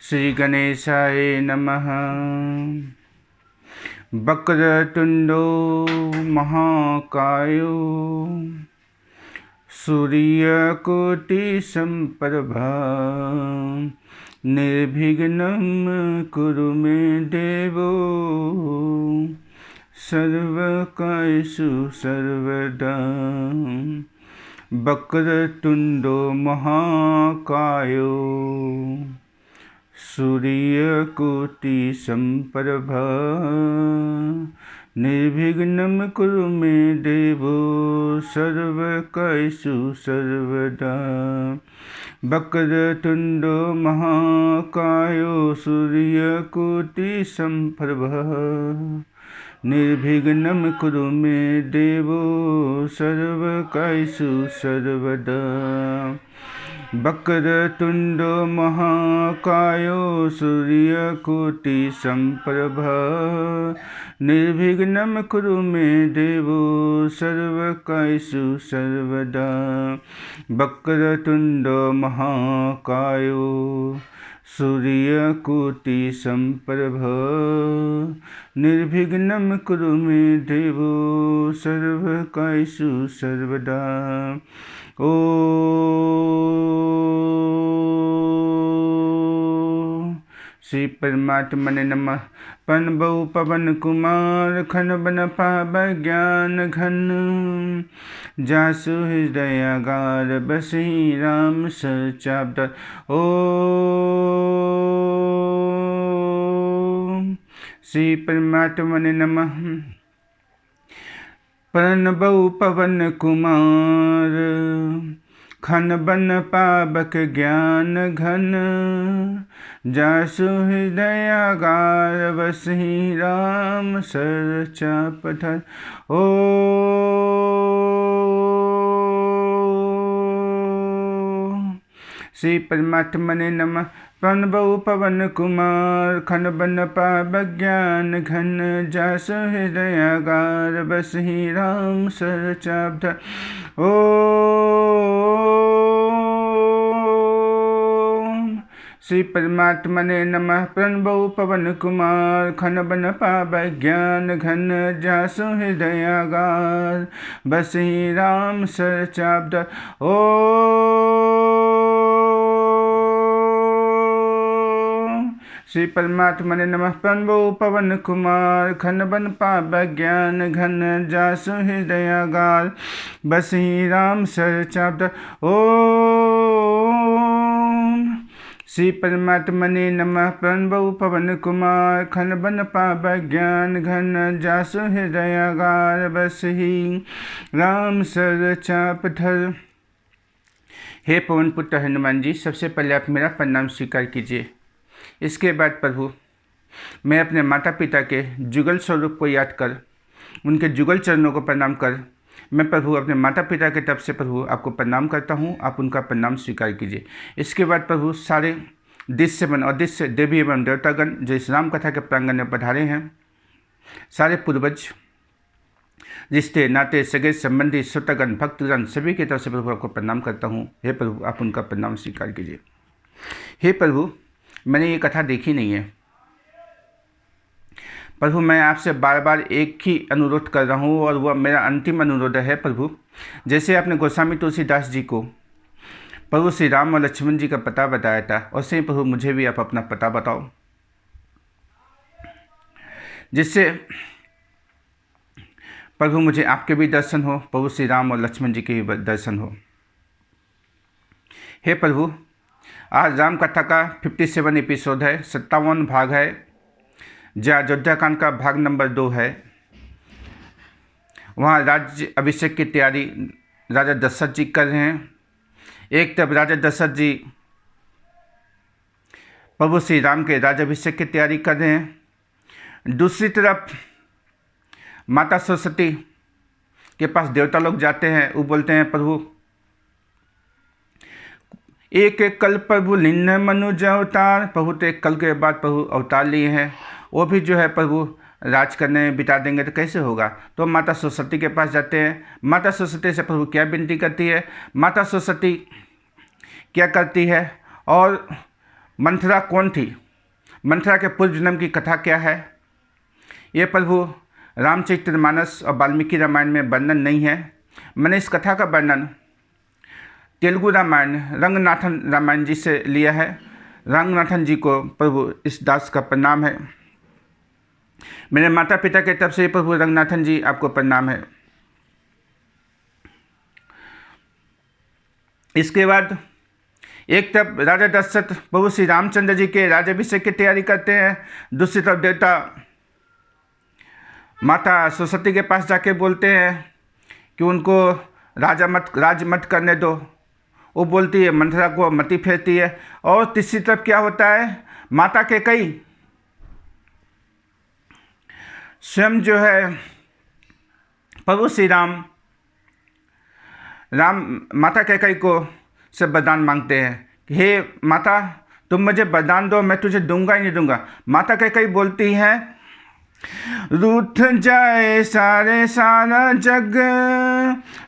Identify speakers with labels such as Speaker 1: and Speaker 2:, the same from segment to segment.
Speaker 1: श्री गणेशाय नमः। वक्रतुंडो महाकायो सूर्यकोटिसम्प्रभा निर्विघ्नं कुरु मे देवो सर्वकार्येषु सर्वदा। वक्रतुंडो महाकायो सूर्यकोटिसम्प्रभा निर्विघ्नं कुरु मे देवो सर्वकार्येषु सर्वदा। वक्रतुंडो महाकायो सूर्यकोटिसम्प्रभा निर्विघ्नं कुरु मे देवो सर्वकार्येषु सर्वदा। वक्रतुंडो महाकायो सूर्यकोटिसम्प्रभा निर्विघ्नं कुरु मे देवो सर्वकार्येषु सर्वदा। वक्रतुंडो महाकायो सूर्यकोटिसम्प्रभा निर्विघ्नं कुरु मे देवो सर्वकार्येषु सर्वदा। श्री परमात्मने नमः। प्रणबौ पवन कुमार खन बन पाव ज्ञान घन जासु हृदय गार बसी राम सचाब्द। ओम श्री परमात्मने नमः। प्रणबौ पवन कुमार खन बन पावक ज्ञान घन जासु हृदय गार बसहि राम सरचापधर। ओ श्री परमात्मने नमः। प्रणबौ पवन कुमार खन बन पाव ज्ञान घन जासु हृदय गार बसहि राम सरचापधर। ओ श्री परमात्मने नमः। प्रणबौ पवन कुमार खन बन पाव ज्ञान घन जासु हृदय गार बसहि राम सरचापधर। ओ श्री परमात्मने नमः। प्रणबौ पवन कुमार खन बन पाव ज्ञान घन जासु हृदय गार बसहि राम सरचापधर। ओम श्री परमात्मने नमः। प्रणबौ पवन कुमार खन बन पाव ज्ञान घन जासु हृदय गार बसहि राम सरचापधर। हे पवन पुत्र हनुमान जी, सबसे पहले आप मेरा प्रणाम स्वीकार कीजिए। इसके बाद प्रभु, मैं अपने माता पिता के जुगल स्वरूप को याद कर, उनके जुगल चरणों को प्रणाम कर, मैं प्रभु अपने माता पिता के तरफ से प्रभु आपको प्रणाम करता हूँ। आप उनका प्रणाम स्वीकार कीजिए। इसके बाद प्रभु, सारे दृश्य वन और दृश्य देवी एवं देवतागण जो इस राम कथा के प्रांगण में पधारे हैं, सारे पूर्वज, रिश्ते नाते सगे संबंधी श्रोतागण भक्तगण सभी की तरफ से प्रभु आपको प्रणाम करता हूँ। हे प्रभु, आप उनका प्रणाम स्वीकार कीजिए। हे प्रभु, मैंने ये कथा देखी नहीं है प्रभु। मैं आपसे बार बार एक ही अनुरोध कर रहा हूँ और वह मेरा अंतिम अनुरोध है प्रभु। जैसे आपने गोस्वामी तुलसीदास जी को प्रभु श्री राम और लक्ष्मण जी का पता बताया था, वैसे ही प्रभु मुझे भी आप अपना पता बताओ, जिससे प्रभु मुझे आपके भी दर्शन हो, प्रभु श्री राम और लक्ष्मण जी के भी दर्शन हो। हे प्रभु, आज राम कथा का 57 एपिसोड है, 57 भाग है, जहाँ अयोध्या कांड का भाग नंबर 2 है। वहाँ राज्य अभिषेक की तैयारी राजा दशरथ जी कर रहे हैं। एक तरफ राजा दशरथ जी प्रभु श्री राम के राज्याभिषेक की तैयारी कर रहे हैं, दूसरी तरफ माता सरस्वती के पास देवता लोग जाते हैं। वो बोलते हैं, प्रभु एक एक कल प्रभु लिन्न मनुज अवतार, प्रभु तो एक कल के बाद प्रभु अवतार लिए हैं, वो भी जो है प्रभु राज करने में बिता देंगे तो कैसे होगा। तो माता सरस्वती के पास जाते हैं। माता सरस्वती से प्रभु क्या विनती करती है। माता सरस्वती क्या करती है और मंथरा कौन थी, मंथरा के पूर्व जन्म की कथा क्या है, ये प्रभु रामचरितमानस और वाल्मीकि रामायण में वर्णन नहीं है। मैंने इस कथा का वर्णन तेलुगु रामायण रंगनाथन रामायण जी से लिया है। रंगनाथन जी को प्रभु इस दास का प्रणाम है। मेरे माता पिता के तरफ से प्रभु रंगनाथन जी आपको प्रणाम है। इसके बाद एक तरफ राजा दशरथ प्रभु श्री रामचंद्र जी के राज्याभिषेक की तैयारी करते हैं, दूसरी तरफ देवता माता सरस्वती के पास जाके बोलते हैं कि उनको राज मत करने दो। वो बोलती है, मंथरा को मति फेरती है। और तीसरी तरफ क्या होता है, माता कैकेयी स्वयं जो है प्रभु श्री राम माता कैकेयी को से वरदान मांगते हैं कि हे माता, तुम मुझे वरदान दो, मैं तुझे दूंगा ही नहीं दूंगा। माता कैकेयी बोलती है, रूठ जाए सारा जग,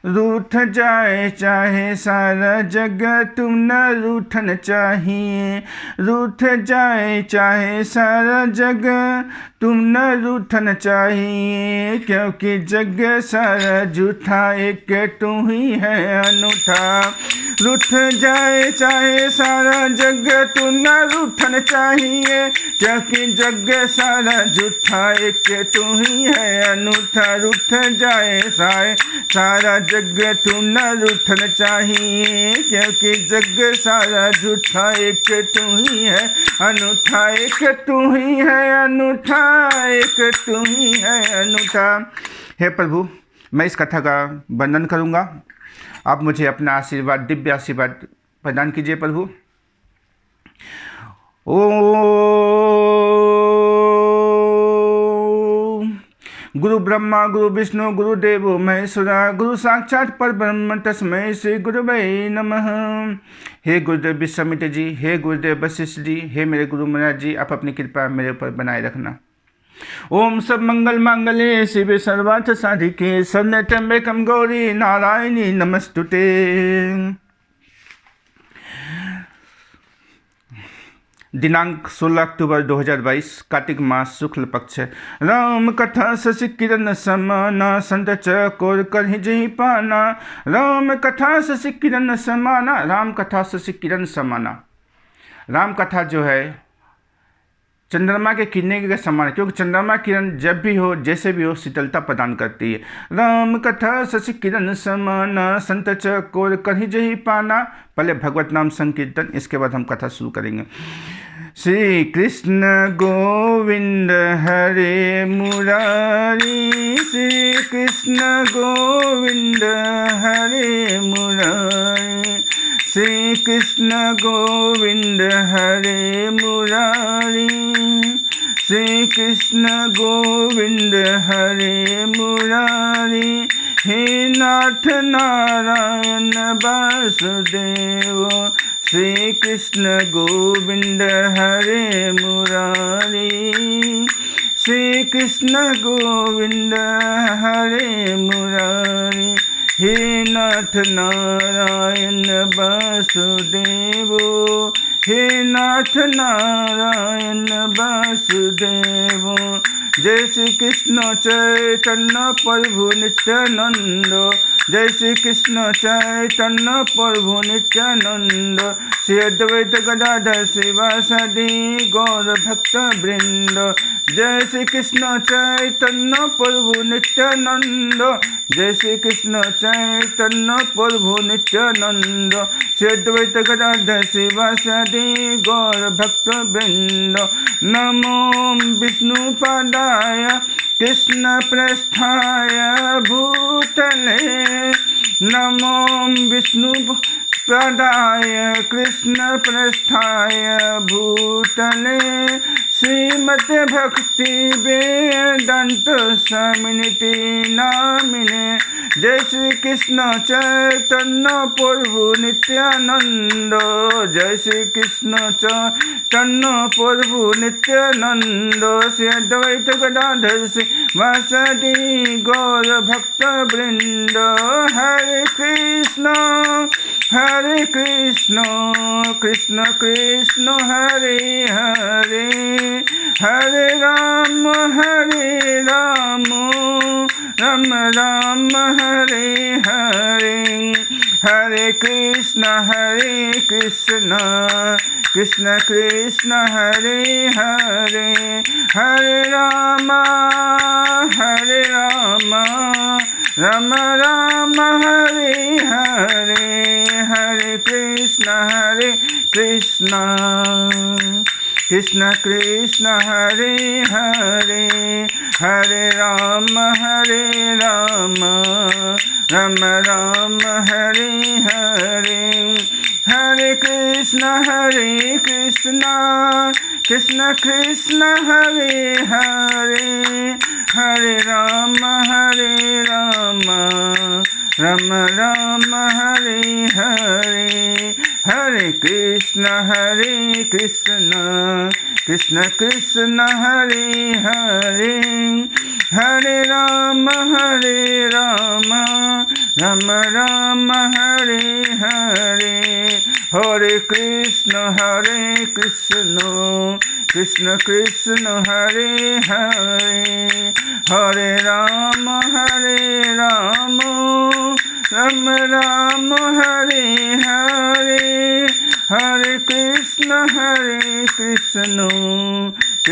Speaker 1: रूठ जाए चाहे सारा जग, तुम न रूठन चाहिए। रूठ जाए चाहे सारा जग, तुम न रूठन चाहिए, क्योंकि जग सारा झूठा, एक तू ही है अनूठा। रूठ जाए चाहे सारा जग, तुम न रूठन चाहिए, क्योंकि जग सारा झूठा, एक तू ही है अनूठा। रूठ जाए सारा जग, तुम न रूठन चाहिए, क्योंकि जग सारा झूठा, एक तू ही है अनूठा। एक तू ही है अनूठा, एक तू ही है अनूठा। हे प्रभु, मैं इस कथा का वर्णन करूँगा, आप मुझे अपना आशीर्वाद, दिव्य आशीर्वाद प्रदान कीजिए प्रभु। गुरु ब्रह्मा गुरु विष्णु गुरुदेवो महेश्वरा, गुरु साक्षात परब्रह्म तस्मै श्री गुरुवे नमः। हे गुरुदेव विश्वामित्र जी, हे गुरुदेव वशिष्ठ जी, हे मेरे गुरु महाराज जी, आप अपनी कृपा मेरे ऊपर बनाए रखना। ओम सब मंगल मांगल्ये शिवे सर्वार्थ साधिके, शरण्ये त्र्यंबके गौरी नारायणी नमस्तुते। दिनांक 16 अक्टूबर 2022, कार्तिक मास शुक्ल पक्ष। राम कथा शशि किरण समाना, संत चकोर करहि जहि पाना। राम कथा शशि किरण समाना, राम कथा शशि किरण समाना। राम कथा जो है चंद्रमा के किरणें के समान है, क्योंकि चंद्रमा किरण जब भी हो, जैसे भी हो, शीतलता प्रदान करती है। राम कथा शशि किरण समाना, संत चकोर करहि जहि पाना। पहले भगवत नाम संकीर्तन, इसके बाद हम कथा शुरू करेंगे। श्री कृष्ण गोविंद हरे मुरारी, श्री कृष्ण गोविंद हरे मुरारी, श्री कृष्ण गोविंद हरे मुरारी, श्री कृष्ण गोविंद हरे मुरारी। हे नाथ नारायण वासुदेव, श्री कृष्ण गोविंद हरे मुरारी, श्री कृष्ण गोविंद हरे मुरारी। हे नाथ नारायण वासुदेव, हे नाथ नारायण वासुदेव। जय श्री कृष्ण चैतन्य प्रभु नित्यानंद, जय श्री कृष्ण चैतन्य प्रभु नित्यानंद। श्री अद्वैत गदाधर श्रीवासादि गौर भक्त वृंद, जय श्री कृष्ण चैतन्य प्रभु नित्यानंद, जय श्री कृष्ण चैतन्य प्रभु नित्यानंद। श्री अद्वैत गदाधर श्रीवासादि गौर भक्त वृंद। नमो विष्णुपादाय कृष्ण प्रस्थाय भूतले, नमो विष्णु प्रदाय कृष्ण प्रस्थाय भूतले। श्रीमद् भक्ति वेदांत स्वामिनिति नामिने, जय श्री कृष्ण चैतन्य प्रभु नित्यानंद, जय श्री कृष्ण चैतन्य प्रभु नित्यानंद, श्री अद्वैत गदाधर श्री वासुदेव गौर भक्त वृंद। हरे कृष्ण कृष्ण कृष्ण हरे हरे, हरे राम राम राम हरे हरे, हरे कृष्ण कृष्ण कृष्ण हरे हरे, हरे राम राम राम हरे हरे, हरे कृष्ण कृष्ण कृष्ण हरे हरे, हरे राम राम राम हरे हरे, हरे कृष्ण कृष्ण कृष्ण हरे हरे, हरे राम राम राम हरे हरे, हरे कृष्ण कृष्ण कृष्ण हरे हरे, हरे राम राम राम हरे हरे, हरे कृष्ण कृष्ण कृष्ण हरे हरे, हरे राम राम राम हरे हरे, हरे कृष्ण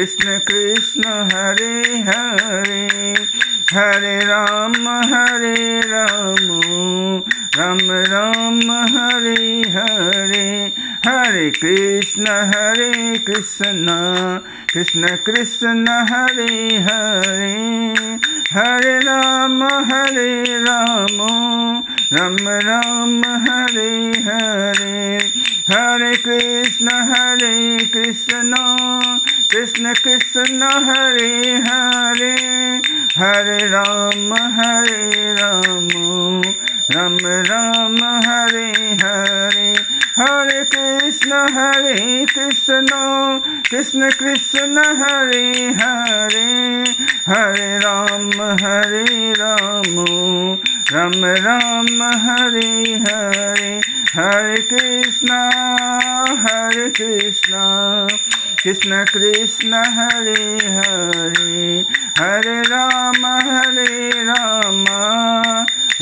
Speaker 1: कृष्ण कृष्ण हरे हरे, हरे राम राम राम हरे हरे, हरे कृष्ण कृष्ण कृष्ण हरे हरे, हरे राम राम राम हरे हरे, हरे कृष्ण कृष्ण कृष्ण हरे हरे, हरे राम राम राम हरे हरे, हरे कृष्ण कृष्ण कृष्ण हरे हरे, हरे राम राम राम हरे हरे, हरे कृष्ण कृष्ण कृष्ण हरे हरे, हरे राम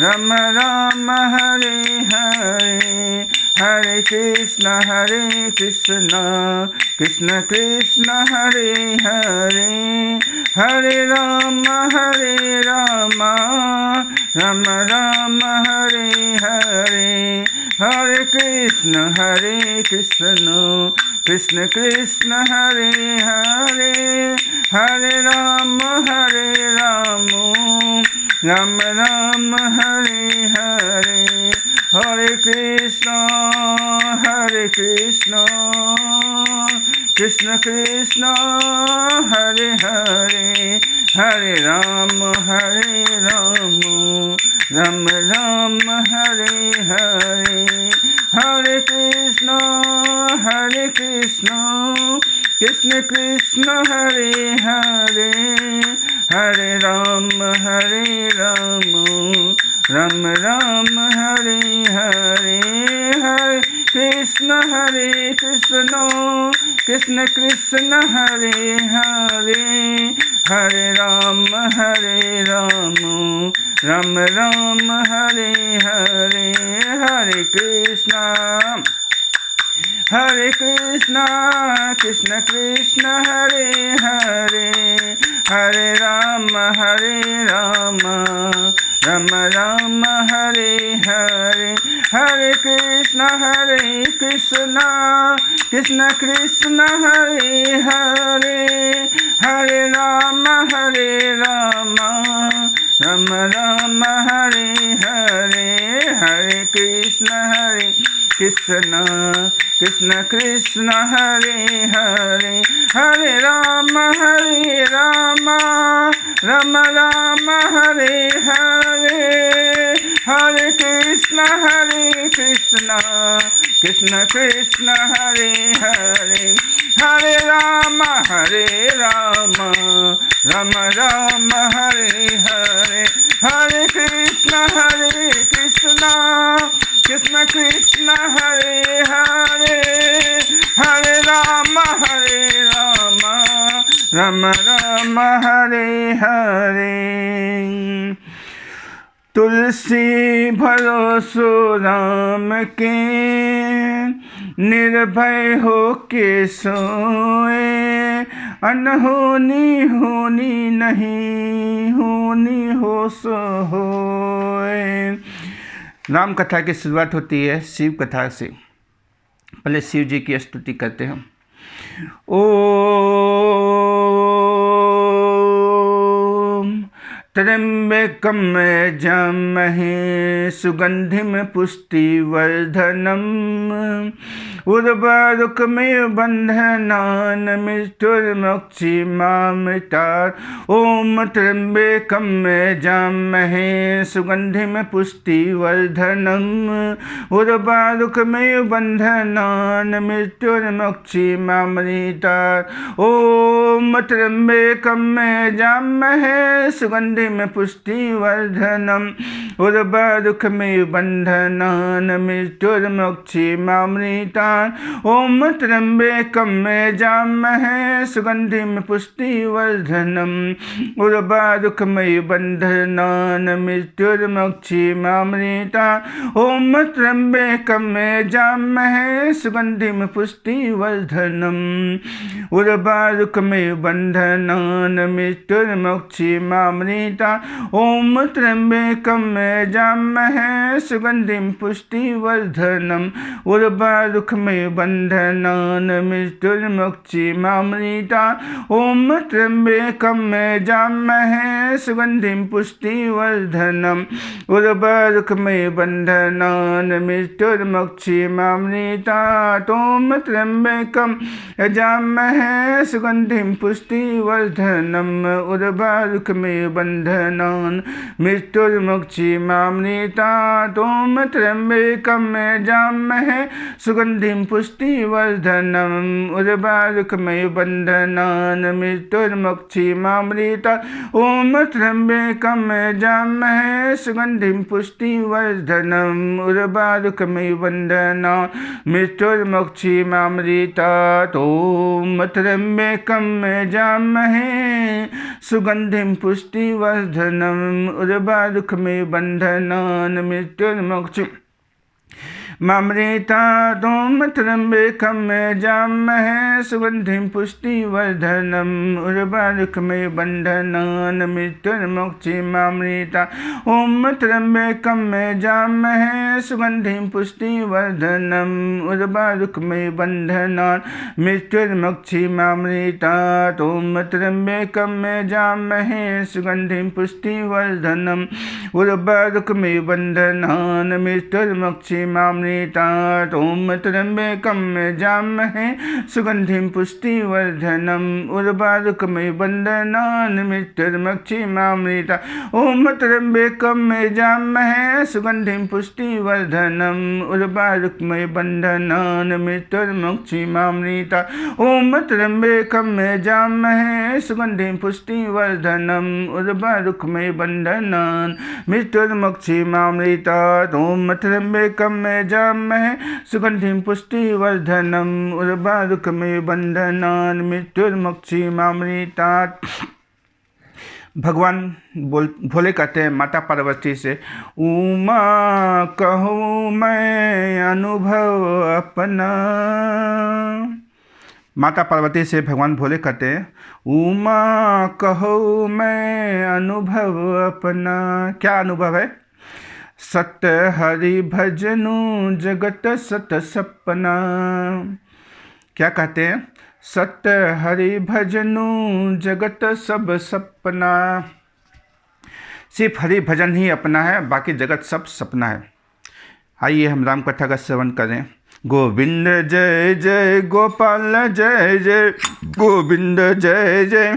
Speaker 1: राम राम हरे हरे, हरे कृष्ण कृष्ण कृष्ण हरे हरे, हरे राम राम राम हरे हरे, हरे कृष्ण कृष्ण कृष्ण हरे हरे, हरे राम राम राम हरे हरे, हरे कृष्ण कृष्ण कृष्ण हरे हरे, हरे राम राम राम हरे हरे, हरे कृष्ण कृष्ण कृष्ण हरे हरे, हरे राम राम राम हरे हरे, हरे कृष्ण कृष्ण कृष्ण हरे हरे, हरे राम राम राम हरे हरे, हरे कृष्ण कृष्ण कृष्ण हरे हरे, हरे राम राम राम हरे हरे, हरे कृष्ण कृष्ण कृष्ण हरे हरे, हरे राम राम राम हरे हरे, हरे कृष्ण कृष्ण कृष्ण कृष्ण हरे हरे, हरे राम राम राम हरे हरे, हरे कृष्ण कृष्ण कृष्ण हरे हरे, हरे राम राम राम हरे हरे, हरे कृष्ण कृष्ण कृष्ण हरे हरे, हरे राम राम राम हरे हरे। तुलसी भरोसो राम के, निर्भय हो के सोए, अनहोनी होनी नहीं, होनी हो सो होए। राम कथा की शुरुआत होती है शिव कथा से। पहले शिव जी की स्तुति करते हैं। ओम त्र्यंबकं यजामहे सुगंधिं पुष्टिवर्धनम्, उर्वारुकमिव बन्धनान् मृत्युर्मुक्षीमामृतात्। ओम त्र्यंबकं यजामहे सुगंधिं पुष्टिवर्धनम्, उर्वारुकमिव बन्धनान् मृत्युर्मुक्षीमामृतात्। ओम त्र्यंबकं यजामहे सुगंधिं पुष्टिवर्धनम्, उर्वारुकमिव बन्धनान् मृत्युर्मुक्षीमामृतात्। ओम त्र्यंबकं यजामहे सुगंधिं पुष्टिवर्धनम्, उर्वारुकमिव बन्धनान् मृत्युर्मुक्षीमामृतात्। ओम त्र्यंबकं यजामहे सुगंधिं पुष्टिवर्धनम्, उर्वारुकमिव बन्धनान् मृत्युर्मुक्षीमामृतात्। ओम त्र्यंबकं यजामहे सुगंधिं पुष्टिवर्धनम्, उर्वारुकमिव बन्धनान् मृत्युर्मुक्षीमामृतात्। ओम त्र्यंबकं यजामहे सुगंधिं पुष्टिवर्धनम्, उर्वारुकमिव बन्धनान् मृत्युर्मुक्षीमामृतात्। ओम त्र्यंबकं यजामहे सुगंधिं पुष्टिवर्धनम्, उर्वारुकमिव बन्धनान् मृत्युर्मुक्षीमामृतात्। ओम त्र्यंबकं यजामहे सुगंधिं पुष्टिवर्धनम्, उर्वारुकमिव बन्धनान् मृत्युर्मुक्षीमामृतात्। ओम त्र्यंबकं यजामहे सुगंधिं पुष्टिवर्धनम्, उर्वारुकमिव बन्धनान् मृत्युर्मुक्षीमामृतात्। ओम त्र्यंबकं यजामहे सुगंधिं पुष्टिवर्धनम्, उर्वारुकमिव बन्धनान् मृत्युर्मुक्षीमामृतात्। ओम त्र्यंबकं यजामहे सुगंधिं पुष्टिवर्धनम्, उर्वारुकमिव बन्धनान् मृत्युर्मुक्षीमामृतात्। ओम त्र्यंबकं यजामहे सुगंधिं पुष्टिवर्धनम्, उर्वारुकमिव बन्धनान् मृत्युर्मुक्षीमामृतात्। ओम त्र्यंबकं यजामहे सुगंधिं पुष्टिवर्धनम्, उर्वारुकमिव बन्धनान् मृत्युर्मुक्षीमामृतात्। ओम त्र्यंबकं यजामहे सुगंधिं पुष्टिवर्धनम्, उर्वारुकमिव बन्धनान् मृत्युर्मुक्षीमामृतात्। ओम त्र्यंबकं यजामहे सुगंधिं पुष्टिवर्धनम्, उर्वारुकमिव बन्धनान् मृत्युर्मुक्षीमामृतात्। ओम त्र्यंबकं यजामहे सुगंधिं पुष्टिवर्धनम्, उर्वारुकमिव बन्धनान् मृत्युर्मुक्षीमामृतात्। ओम त्र्यंबकं यजामहे सुगंधिं पुष्टिवर्धनम्, उर्वारुकमिव बन्धनान् मृत्युर्मुक्षीमामृतात्। भगवान भोले कहते हैं माता पार्वती से, उमा कहूँ मैं अनुभव अपना। माता पार्वती से भगवान भोले कहते हैं, उमा कहो मैं अनुभव अपना। क्या अनुभव है? सत्य हरि भजनु जगत सत सपना। क्या कहते हैं? सत्य हरि भजनु जगत सब सपना। सिर्फ हरि भजन ही अपना है, बाकी जगत सब सपना है। आइए हम राम कथा का श्रवण करें। गोविंद जय जय गोपाल जय जय गोविंद जय जय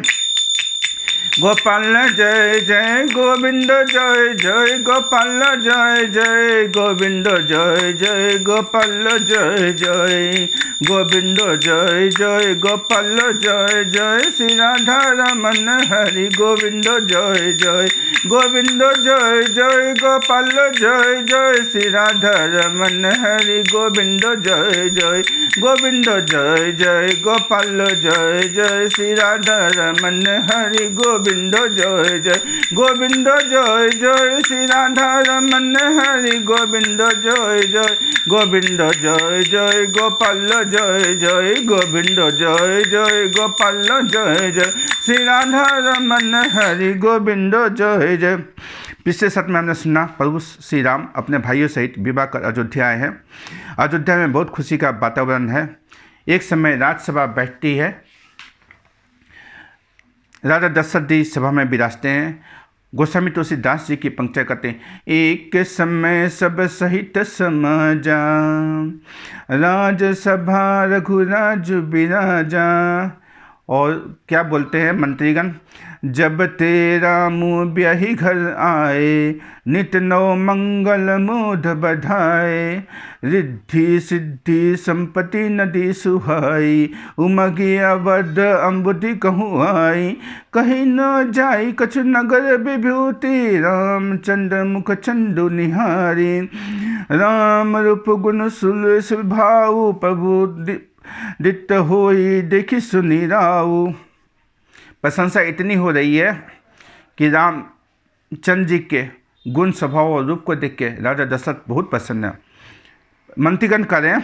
Speaker 1: गोपाल जय जय गोविंद जय जय गोपाल जय जय गोविंद जय जय गोपाल जय जय गोविंद जय जय गोपाल जय जय श्री राधा रमन हरि गोविंद जय जय गोविंद जय जय गोपाल जय जय श्री राधा रमन हरि गोविंद जय जय गोविंद जय जय गोपाल जय जय श्री राधा रमन हरि गोविंद जय जय गोविंद जय जय श्री राधा रमन हरि गोविंद जय जय गोविंद जय जय गोपाल जय जय गोविंद जय जय गोपाल जय जय श्री राधा रमन हरि गोविंद जय जय। पिछले सत्र में हमने सुना प्रभु श्री राम अपने भाइयों सहित विवाह कर अयोध्या आए हैं। अयोध्या में बहुत खुशी का वातावरण है। एक समय राज्यसभा बैठती है। राजा दशरथ जी सभा में विराजते हैं। गोस्वामी तुलसीदास जी की पंक्तियाँ करते हैं। एक समय सब सहित समाजा राजसभा रघुराज विराजा। और क्या बोलते हैं मंत्रीगण, जब तेरा मुँह ब्याही घर आए नित नव मंगल मोद बधाए। रिद्धि सिद्धि संपत्ति नदी सुहाई उमगी अवध अम्बुदि कहूँ आई। कहीं न जाई कछु नगर विभूति रामचंद्र मुख चंदु निहारी। राम रूप गुण सुल स्वभाव प्रभु दित होई देखी सुनी राऊ। प्रशंसा इतनी हो रही है कि रामचंद्र जी के गुण स्वभाव और रूप को देख के राजा दशरथ बहुत प्रसन्न है। मंत्रीगण करें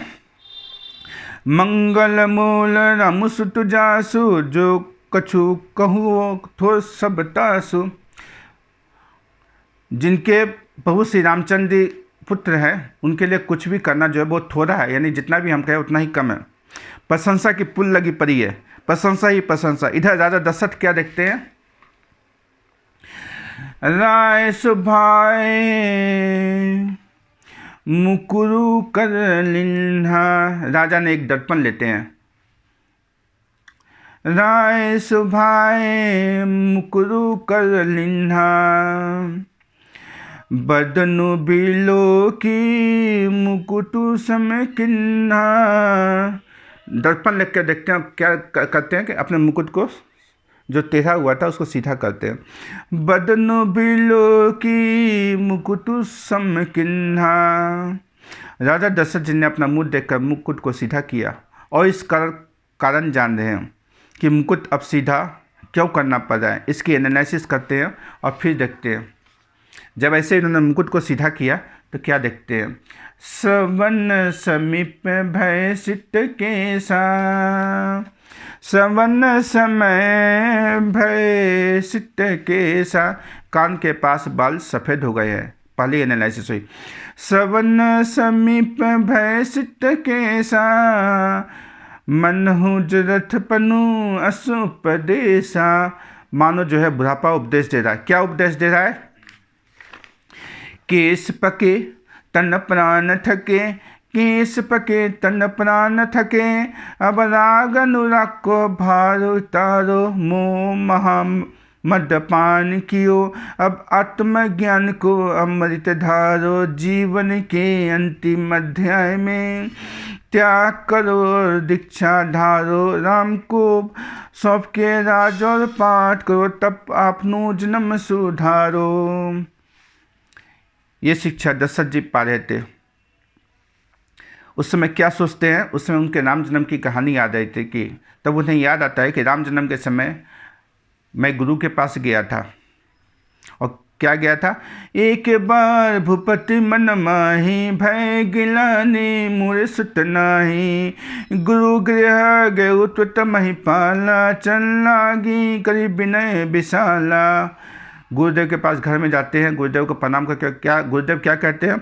Speaker 1: मंगल मूल राम सुत जासु जो कछु कहूँ थो सब तासु। जिनके प्रभु श्री रामचंद्र जी पुत्र हैं उनके लिए कुछ भी करना जो है बहुत थोड़ा है, यानी जितना भी हम कहें उतना ही कम है। प्रशंसा की पुल लगी पड़ी है, प्रशंसा ही प्रशंसा। इधर राजा दशरथ क्या देखते हैं, राय सुभाए मुकुरु कर लिन्हा। राजा ने एक दर्पण लेते हैं। राय सुभाए मुकुरु कर लिन्हा बदनु बिलो की मुकुटु सम किन्हा। दर्पण लेकर देखते हैं क्या करते हैं कि अपने मुकुट को जो टेढ़ा हुआ था उसको सीधा करते हैं। बदनु बिलो की मुकुटु सम किन्हा। राजा दशरथ जी ने अपना मुंह देखकर मुकुट को सीधा किया और इस कारण जान रहे हैं कि मुकुट अब सीधा क्यों करना पड़ रहा है। इसकी एनालिसिस करते हैं और फिर देखते हैं। जब ऐसे इन्होंने मुकुट को सीधा किया तो क्या देखते हैं, सवन समीप भय सित केसा। सवन समय भय सित केसा। कान के पास बाल सफ़ेद हो गए हैं। पहली एनालिसिस हुई। सवन समीप भय सित केसा मन हूँ जरथ पनु असुपदेशा। मानो जो है बुढ़ापा उपदेश दे रहा है। क्या उपदेश दे रहा है, केस पके तन प्राण थके। केस पके तन प्राण थके अब राग अनुराग को भार उतारो। मोह महा मदपान कियो अब आत्मज्ञान को अमृत धारो। जीवन के अंतिम अध्याय में त्याग करो और दीक्षा धारो। राम को सौंप के राज और पाठ करो तब आपनो जन्म सुधारो। ये शिक्षा दशरथ जी पा रहे थे। उस समय क्या सोचते हैं, उस समय उनके राम जन्म की कहानी याद आई थी कि तब उन्हें याद आता है कि राम जन्म के समय मैं गुरु के पास गया था। और क्या गया था, एक बार भूपति मन माही भय गिलानी मुरे सुत नाही। गुरु गृह गए तुत महिपाला चल लागी करी विनय विशाला। गुरुदेव के पास घर में जाते हैं। गुरुदेव को प्रणाम करके क्या गुरुदेव क्या कहते हैं,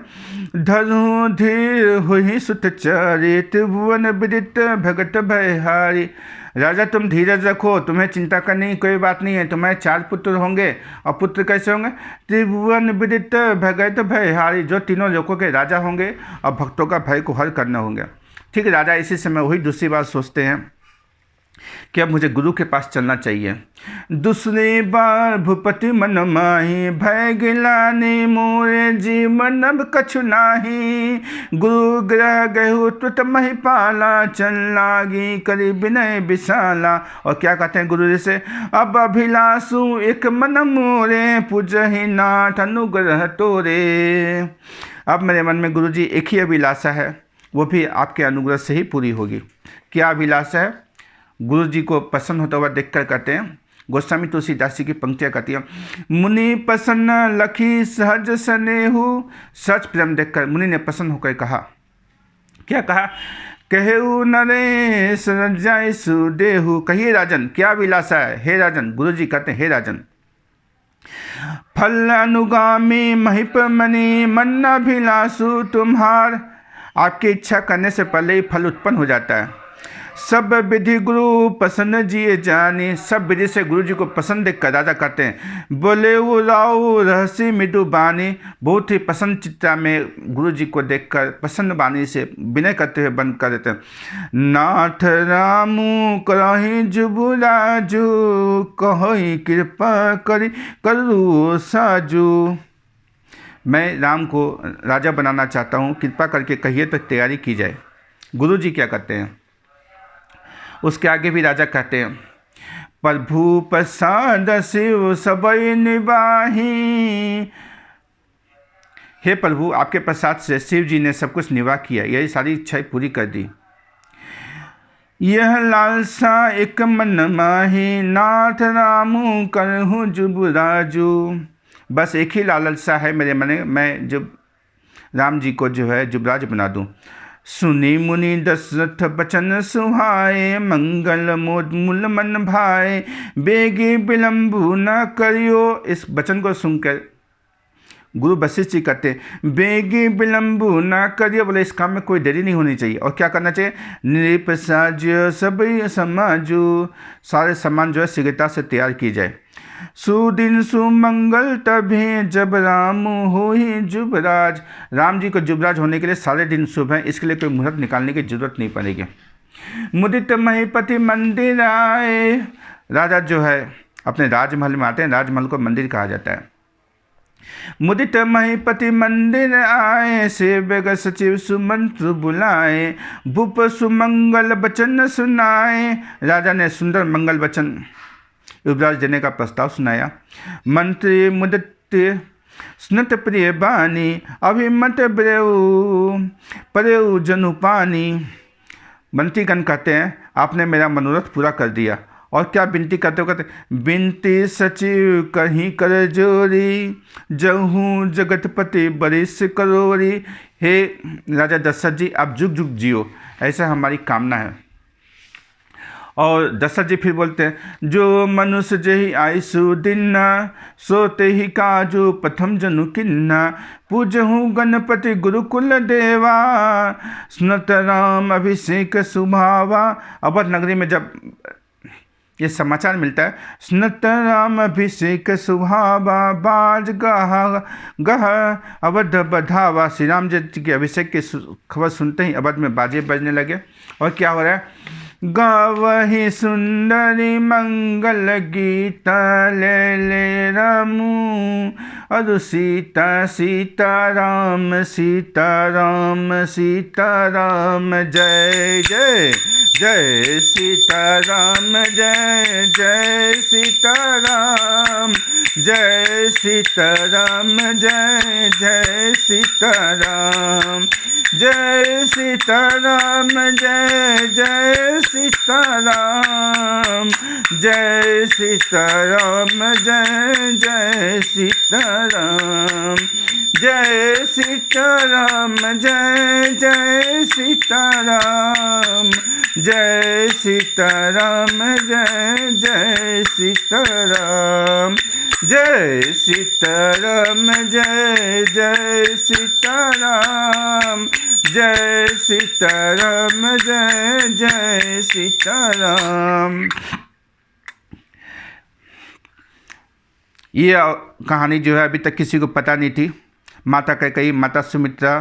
Speaker 1: धनु धीर हुई सुत चारी त्रिभुवन विदित भगत भयहारी। राजा तुम धीरज रखो, तुम्हें चिंता करने की कोई बात नहीं है। तुम्हारे 4 पुत्र होंगे और पुत्र कैसे होंगे, त्रिभुवन विदित भगत भयहारी, जो तीनों लोगों के राजा होंगे और भक्तों का भय को हर करने होंगे। ठीक है, राजा इसी समय वही दूसरी बार सोचते हैं कि अब मुझे गुरु के पास चलना चाहिए। दूसरी बार भूपति मन माही, भय गिलानी मोरे जीवन अब कछु नाही। गुरु ग्रह गहु तुत महिपाला, चल लागी करी विनय विशाला। और क्या कहते हैं गुरु जी से, अब अभिलाषु एक मन मोरे, पूजहि नाथ अनुग्रह तोरे। अब मेरे मन में गुरु जी एक ही अभिलाषा है, वो भी आपके अनुग्रह से ही पूरी होगी। क्या अभिलाषा है? गुरु जी को प्रसन्न होता हुआ देखकर कहते हैं, गोस्वामी तुलसीदास जी की पंक्तियाँ कहती हैं, मुनि प्रसन्न लखी सहज स्नेहु। सच प्रेम देखकर मुनि ने प्रसन्न होकर कहा, क्या कहा, कहेऊ नरेश रजाई सुदेहु। कहिए राजन, क्या अभिलाषा है? हे राजन, गुरु जी कहते हैं, हे राजन, फल अनुगामी महिप मणि, मन अभिलाषु तुम्हार। आपकी इच्छा करने से पहले ही फल उत्पन्न हो जाता है। सब विधि गुरु पसंद जिए जानी। सब विधि से गुरु जी को पसंद देखकर राजा कहते हैं, बोले वो राव रहसी मृदु बानी। बहुत ही पसंद चित्ता में गुरु जी को देखकर प्रसन्न बानी से विनय करते हुए बंद कर देते हैं, नाथ रामू करही जुबुराजू, कही कृपा करी करू साजू। मैं राम को राजा बनाना चाहता हूँ, कृपा करके कहिए तो तैयारी की जाए। गुरु जी क्या कहते हैं? उसके आगे भी राजा कहते हैं, प्रभु प्रसाद शिव सबई निवाही। हे प्रभु, आपके प्रसाद से शिव जी ने सब कुछ निवाह किया, यही सारी इच्छाएं पूरी कर दी। यह लालसा एक मन माही, नाथ रामू करहूँ जुबराजू। बस एक ही लालसा है मेरे मन में, मैं जब राम जी को जो है जुबराज बना दूं। सुनी मुनि दशरथ बचन सुहाए, मंगल मोद मूल मन भाए, बेगी विलंबु न करियो। इस वचन को सुनकर गुरु वशिष्ठ जी कहते हैं, बेगी विलंबु न करियो, बोले इस काम में कोई देरी नहीं होनी चाहिए। और क्या करना चाहिए? नृप साज्य सभी समाजू, सारे सामान जो है शीघ्रता से तैयार की जाए। सुदिन सुमंगल तभी जब राम हो ही जुबराज। राम जी को जुबराज होने के लिए सारे दिन शुभ हैं, इसके लिए कोई मुहूर्त निकालने की जरूरत नहीं पड़ेगी। मुदित महिपति मंदिर आए। राजा जो है अपने राजमहल में आते हैं, राजमहल को मंदिर कहा जाता है। मुदित महिपति मंदिर आए, सेवक सचिव सुमंत्र बुलाए, भूप सुमंगल वचन सुनाए। राजा ने सुंदर मंगल वचन युवराज देने का प्रस्ताव सुनाया। मंत्री मुदित स्नत प्रिय बानी, अभिमत ब्रेऊ परेऊ जनुपानी। मंत्रीगण कहते हैं, आपने मेरा मनोरथ पूरा कर दिया। और क्या विनती करते हो? कहते, विनती सचिव कहीं कर जोरी, जहूँ जगतपति बरिस करोरी। हे राजा दशरथ जी, आप जुग जुग जियो, ऐसा हमारी कामना है। और दशरथ जी फिर बोलते हैं, जो मनुष्य जही आयसु दिन्ना, सोते ही काजू प्रथम जनु किन्ना, पूजहूँ गणपति गुरुकुल देवा, सुनत राम अभिषेक सुभावा। अवध नगरी में जब ये समाचार मिलता है, सुनत राम अभिषेक सुभावा, बाज गह अवध बधावा। श्री राम जी के अभिषेक की खबर सुनते ही अवध में बाजे बजने लगे। और क्या हो रहा है? गावहि सुंदरी मंगल गीत, ले ले रामू अरु सीता, सीता राम सीता राम सीता राम, जय जय जय सीताराम, जय जय सीताराम, जय सीताराम, जय जय सीताराम, जय सीताराम, जय जय सीताराम, जय सीताराम, जय जय सीताराम, जय सीताराम, जय जय सीताराम, जय सीताराम, जय जय सीताराम, जय सीताराम, जय जय सीताराम, जय सीताराम, जय जय सीताराम। ये कहानी जो है अभी तक किसी को पता नहीं थी। माता कैकेयी, माता सुमित्रा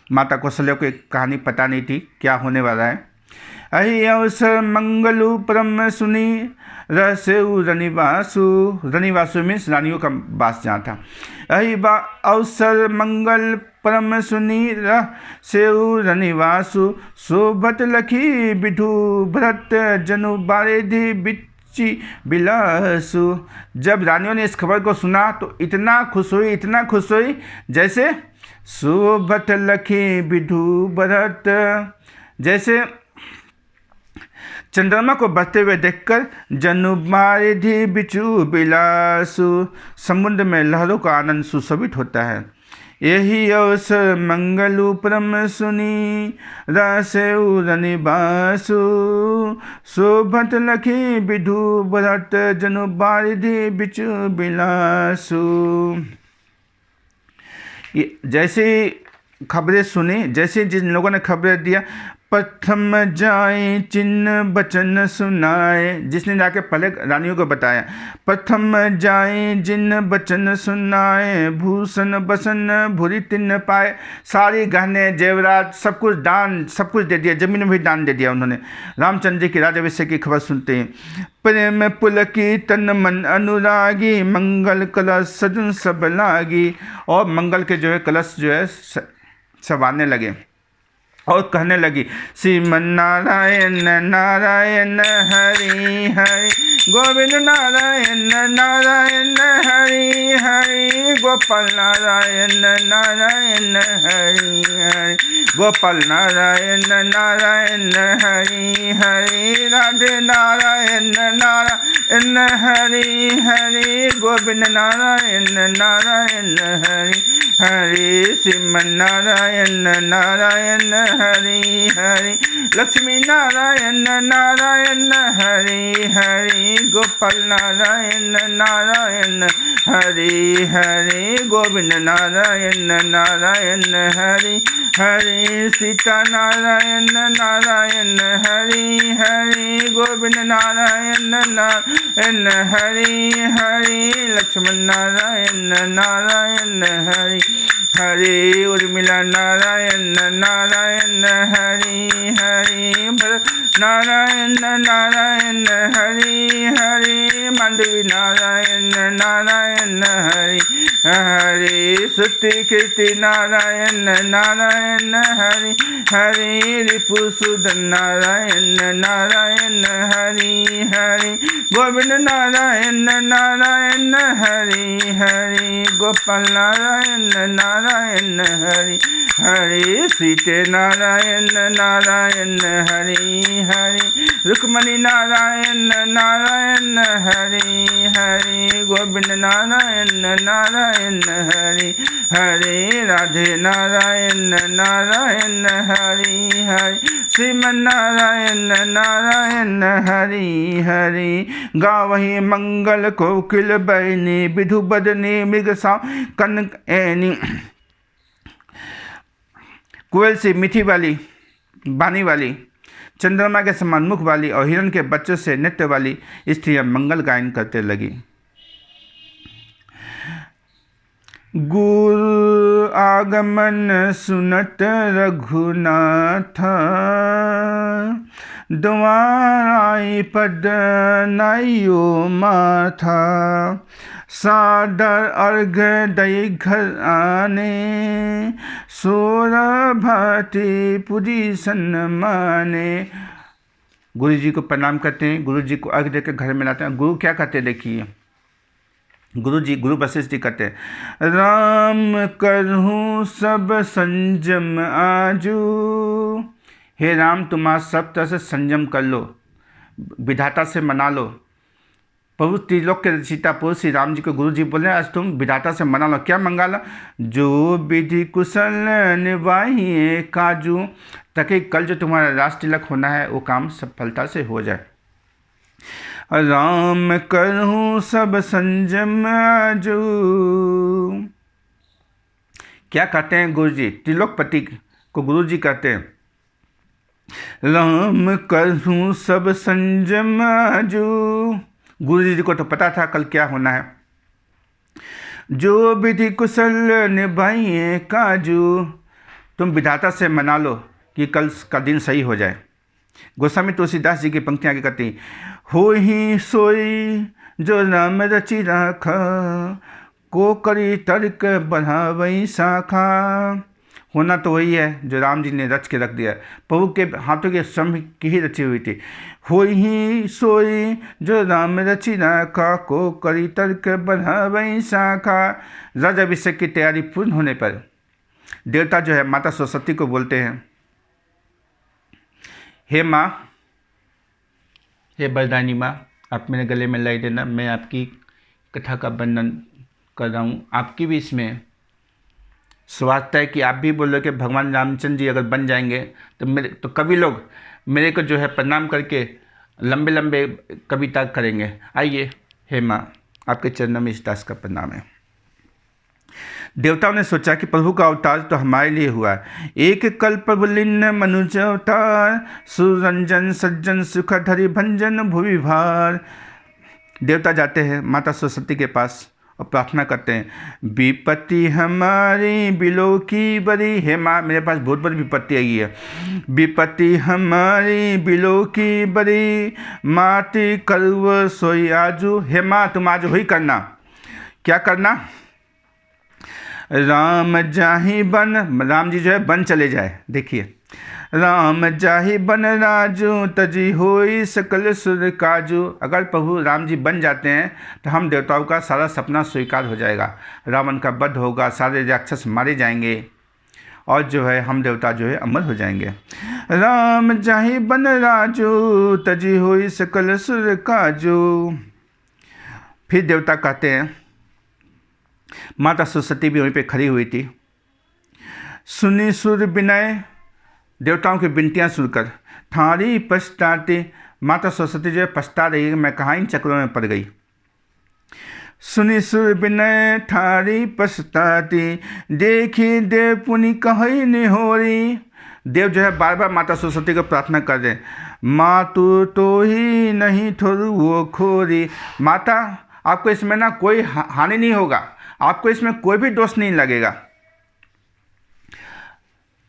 Speaker 1: माता कौशल्या को एक कहानी पता नहीं थी क्या होने वाला है। अहि अवसर मंगलु परम सुनी रहसेउ रनिवासु, रनिवासु मीन्स रानियों का वास जहाँ था। अहि अवसर मंगल परम सुनी रहसेउ रनिवासु, शोभत लखी विधु भरत जनु बारिधि बिच्ची बिलासु। जब रानियों ने इस खबर को सुना तो इतना खुश हुई जैसे शोभत लखी विधु भरत, जैसे चंद्रमा को बहते हुए देखकर जनु बारिधि बिचु बिलासु, समुद्र में लहरों का आनंद सुशोभित होता है। यही अवसर मंगलु परम सुनी रहसेउ रनिवासु, शोभत लखी विधु भरत जनु बारिधि बिचु बिलासु। जैसे खबरें सुनी, जैसे जिन लोगों ने खबरें दिया, प्रथम जाए चिन्ह बचन सुनाए, जिसने जाके पहले रानियों को बताया, प्रथम जाए जिन बचन सुनाए, भूषण बसन भूरी तिन्न पाए। सारी गहने जेवरात सब कुछ दे दिया, जमीन में भी दान दे दिया उन्होंने। रामचंद्र जी की राज्याभिषेक की खबर सुनते हैं, प्रेम पुलकी तन मन अनुरागी, मंगल कलश सजन सब लागी। और मंगल के जो है कलश जो है संवारने लगे और कहने लगी, श्रीमन नारायण नारायण हरि हरि, गोविंद नारायण नारायण हरि हरि, गोपाल नारायण नारायण हरि हरि, गोपाल नारायण नारायण हरि हरि, राधे नारायण नारायण हरि हरि, गोविंद नारायण नारायण हरि हरि, श्रीमन नारायण नारायण हरि हरि, लक्ष्मी नारायण नारायण हरि हरि, गोपाल नारायण नारायण हरि हरि, गोविंद नारायण नारायण हरि हरि, सीता नारायण नारायण हरि हरि, गोविंद नारायण नारायण हरि हरि, लक्ष्मण नारायण नारायण हरि हरि, उर्मिला नारायण नारायण हरि हरि, भरत नारायण नारायण हरि हरि, मांडवी नारायण नारायण हरि हरि, श्रुति कीर्ति नारायण नारायण हरि हरि, रिपुसूदन नारायण नारायण हरि हरि, गोविंद नारायण नारायण हरि हरि, गोपाल नारायण नारायण हरि हरि, सीते नारायण नारायण हरि हरि, रुक्मणी नारायण नारायण हरि हरि, गोविंद नारायण नारायण हरि हरि, राधे नारायण नारायण हरि हरि, श्रीमन नारायण नारायण हरि हरि, गावहि मंगल कोकिल बैनी, विधु बदनी मृग सा कनक ऐनी। कोयल से मीठी वाली बानी वाली, चंद्रमा के समान मुख वाली और हिरण के बच्चों से नृत्य वाली स्त्रियां मंगल गायन करते लगी। गुरु आगमन सुनत रघुनाथ, द्वाराई पद नाइयो माथा, सादर अर्घ दई घर आने, सोर भाती पूजी सन्माने। गुरु जी को प्रणाम करते हैं, गुरु जी को अर्घ देकर घर में लाते हैं। गुरु क्या कहते हैं देखिए, गुरु वशिष्ठ जी कहते हैं, राम करहूँ सब संयम आजू। हे राम, तुम आज सब तरह से संयम कर लो, विधाता से मना लो। प्रभु त्रिलोक के रचिता पुरुष श्री राम जी को गुरु जी बोले, आज तुम विधाता से मना लो। क्या मंगा लो? जो विधि कुशल निभाइए काजू, ताकि कल जो तुम्हारा रास तिलक होना है वो काम सफलता से हो जाए। राम करहूँ सब संयम आजू। क्या कहते हैं गुरु जी? त्रिलोकपति को गुरु जी कहते हैं, राम करहूँ सब संयम आजू। गुरु जी को तो पता था कल क्या होना है। जो विधि कुशल निभाइए काजू, तुम विधाता से मना लो कि कल का दिन सही हो जाए। गोस्वामी तुलसीदास जी की पंक्तियाँ आगे करती, हो ही सोई जो राम रचि राखा, को करी तर्क बढ़ावई शाखा। होना तो वही है जो राम जी ने रच के रख दिया, प्रभु के हाथों के श्रम की ही रची हुई थी। हो ही सोई जो राम रचि राखा, को करी तर्क बढ़ावई शाखा। रज अभिषेक की तैयारी पूर्ण होने पर देवता जो है माता सरस्वती को बोलते हैं, हे माँ, हे वरदानी माँ, आप मेरे गले में लाई देना, मैं आपकी कथा का वर्णन कर रहा हूँ। आपकी भी इसमें स्वार्थ है कि आप भी बोलो कि भगवान रामचंद्र जी अगर बन जाएंगे तो कवि लोग मेरे को जो है प्रणाम करके लंबे लंबे कविता करेंगे। आइए, हे माँ, आपके चरणों में इस दास का प्रणाम है। देवताओं ने सोचा कि प्रभु का अवतार तो हमारे लिए हुआ है। एक कल्प लिन्न मनुज अवतार, सुरंजन सज्जन सुखधरि भंजन भुवि भार। देवता जाते हैं माता सरस्वती के पास और प्रार्थना करते हैं, विपत्ति हमारी बिलो की बड़ी। हे माँ, मेरे पास बहुत बड़ी विपत्ति आई है। विपत्ति हमारी बिलो की बड़ी, माटी करुव सोई आजू। हे माँ, तुम आज वही करना। क्या करना? राम जाहि बन, राम जी जो है बन चले जाए। देखिए, राम जाहि बन राजू, तजी होई सकल सुर काजू। अगर प्रभु राम जी बन जाते हैं तो हम देवताओं का सारा सपना स्वीकार हो जाएगा, रावण का वध होगा, सारे राक्षस मारे जाएंगे और जो है हम देवता जो है अमर हो जाएंगे। राम जाहि बन राजू, तजी होई सकल सुर काजू। फिर देवता कहते हैं, माता सरस्वती भी वहीं पे खड़ी हुई थी। सुनी सुर विनय, देवताओं की विनतियाँ सुनकर थारी पछताती। माता सरस्वती जो है पछता रही है, मैं कहाँ इन चक्रों में पड़ गई। सुनी सुर विनय थारी पछताती, देखी देव पुनि कहीं निहोरी। देव जो है बार बार माता सरस्वती को प्रार्थना कर रहे, माँ तू तो ही नहीं थोरू वो खोरी। माता, आपको इसमें ना कोई हानि नहीं होगा, आपको इसमें कोई भी दोष नहीं लगेगा।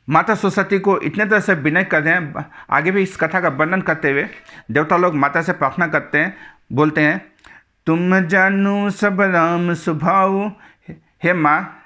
Speaker 1: माता सरस्वती को इतने तरह से विनय कर रहे हैं। आगे भी इस कथा का वर्णन करते हुए देवता लोग माता से प्रार्थना करते हैं, बोलते हैं, तुम जानू सब राम स्वभाव। हे माँ,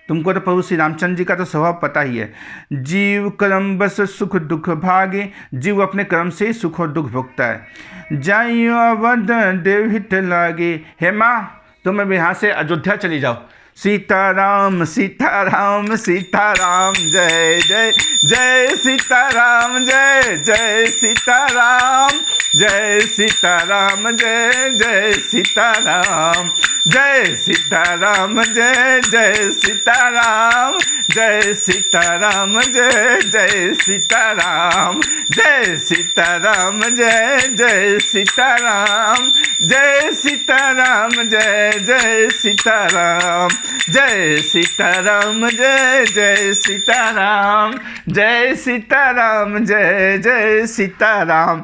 Speaker 1: तुमको तो प्रभु श्री रामचंद्र जी का तो स्वभाव पता ही है। जीव कर्म बस सुख दुख भागे, जीव अपने कर्म से ही सुख और दुख भोगता है। जाइयो अवध देव हित लागे। हे माँ, तुम अब यहाँ से अयोध्या चली जाओ। सीताराम सीताराम सीताराम, जय जय जय सीताराम, जय जय सीताराम, जय सीताराम, जय जय सीताराम, जय सीताराम, जय जय सीताराम, जय सीताराम, जय जय सीताराम, जय सीताराम, जय जय सीताराम, जय सीताराम, जय जय सीताराम, जय सीताराम, जय जय सीताराम, जय सीताराम, जय जय सीताराम।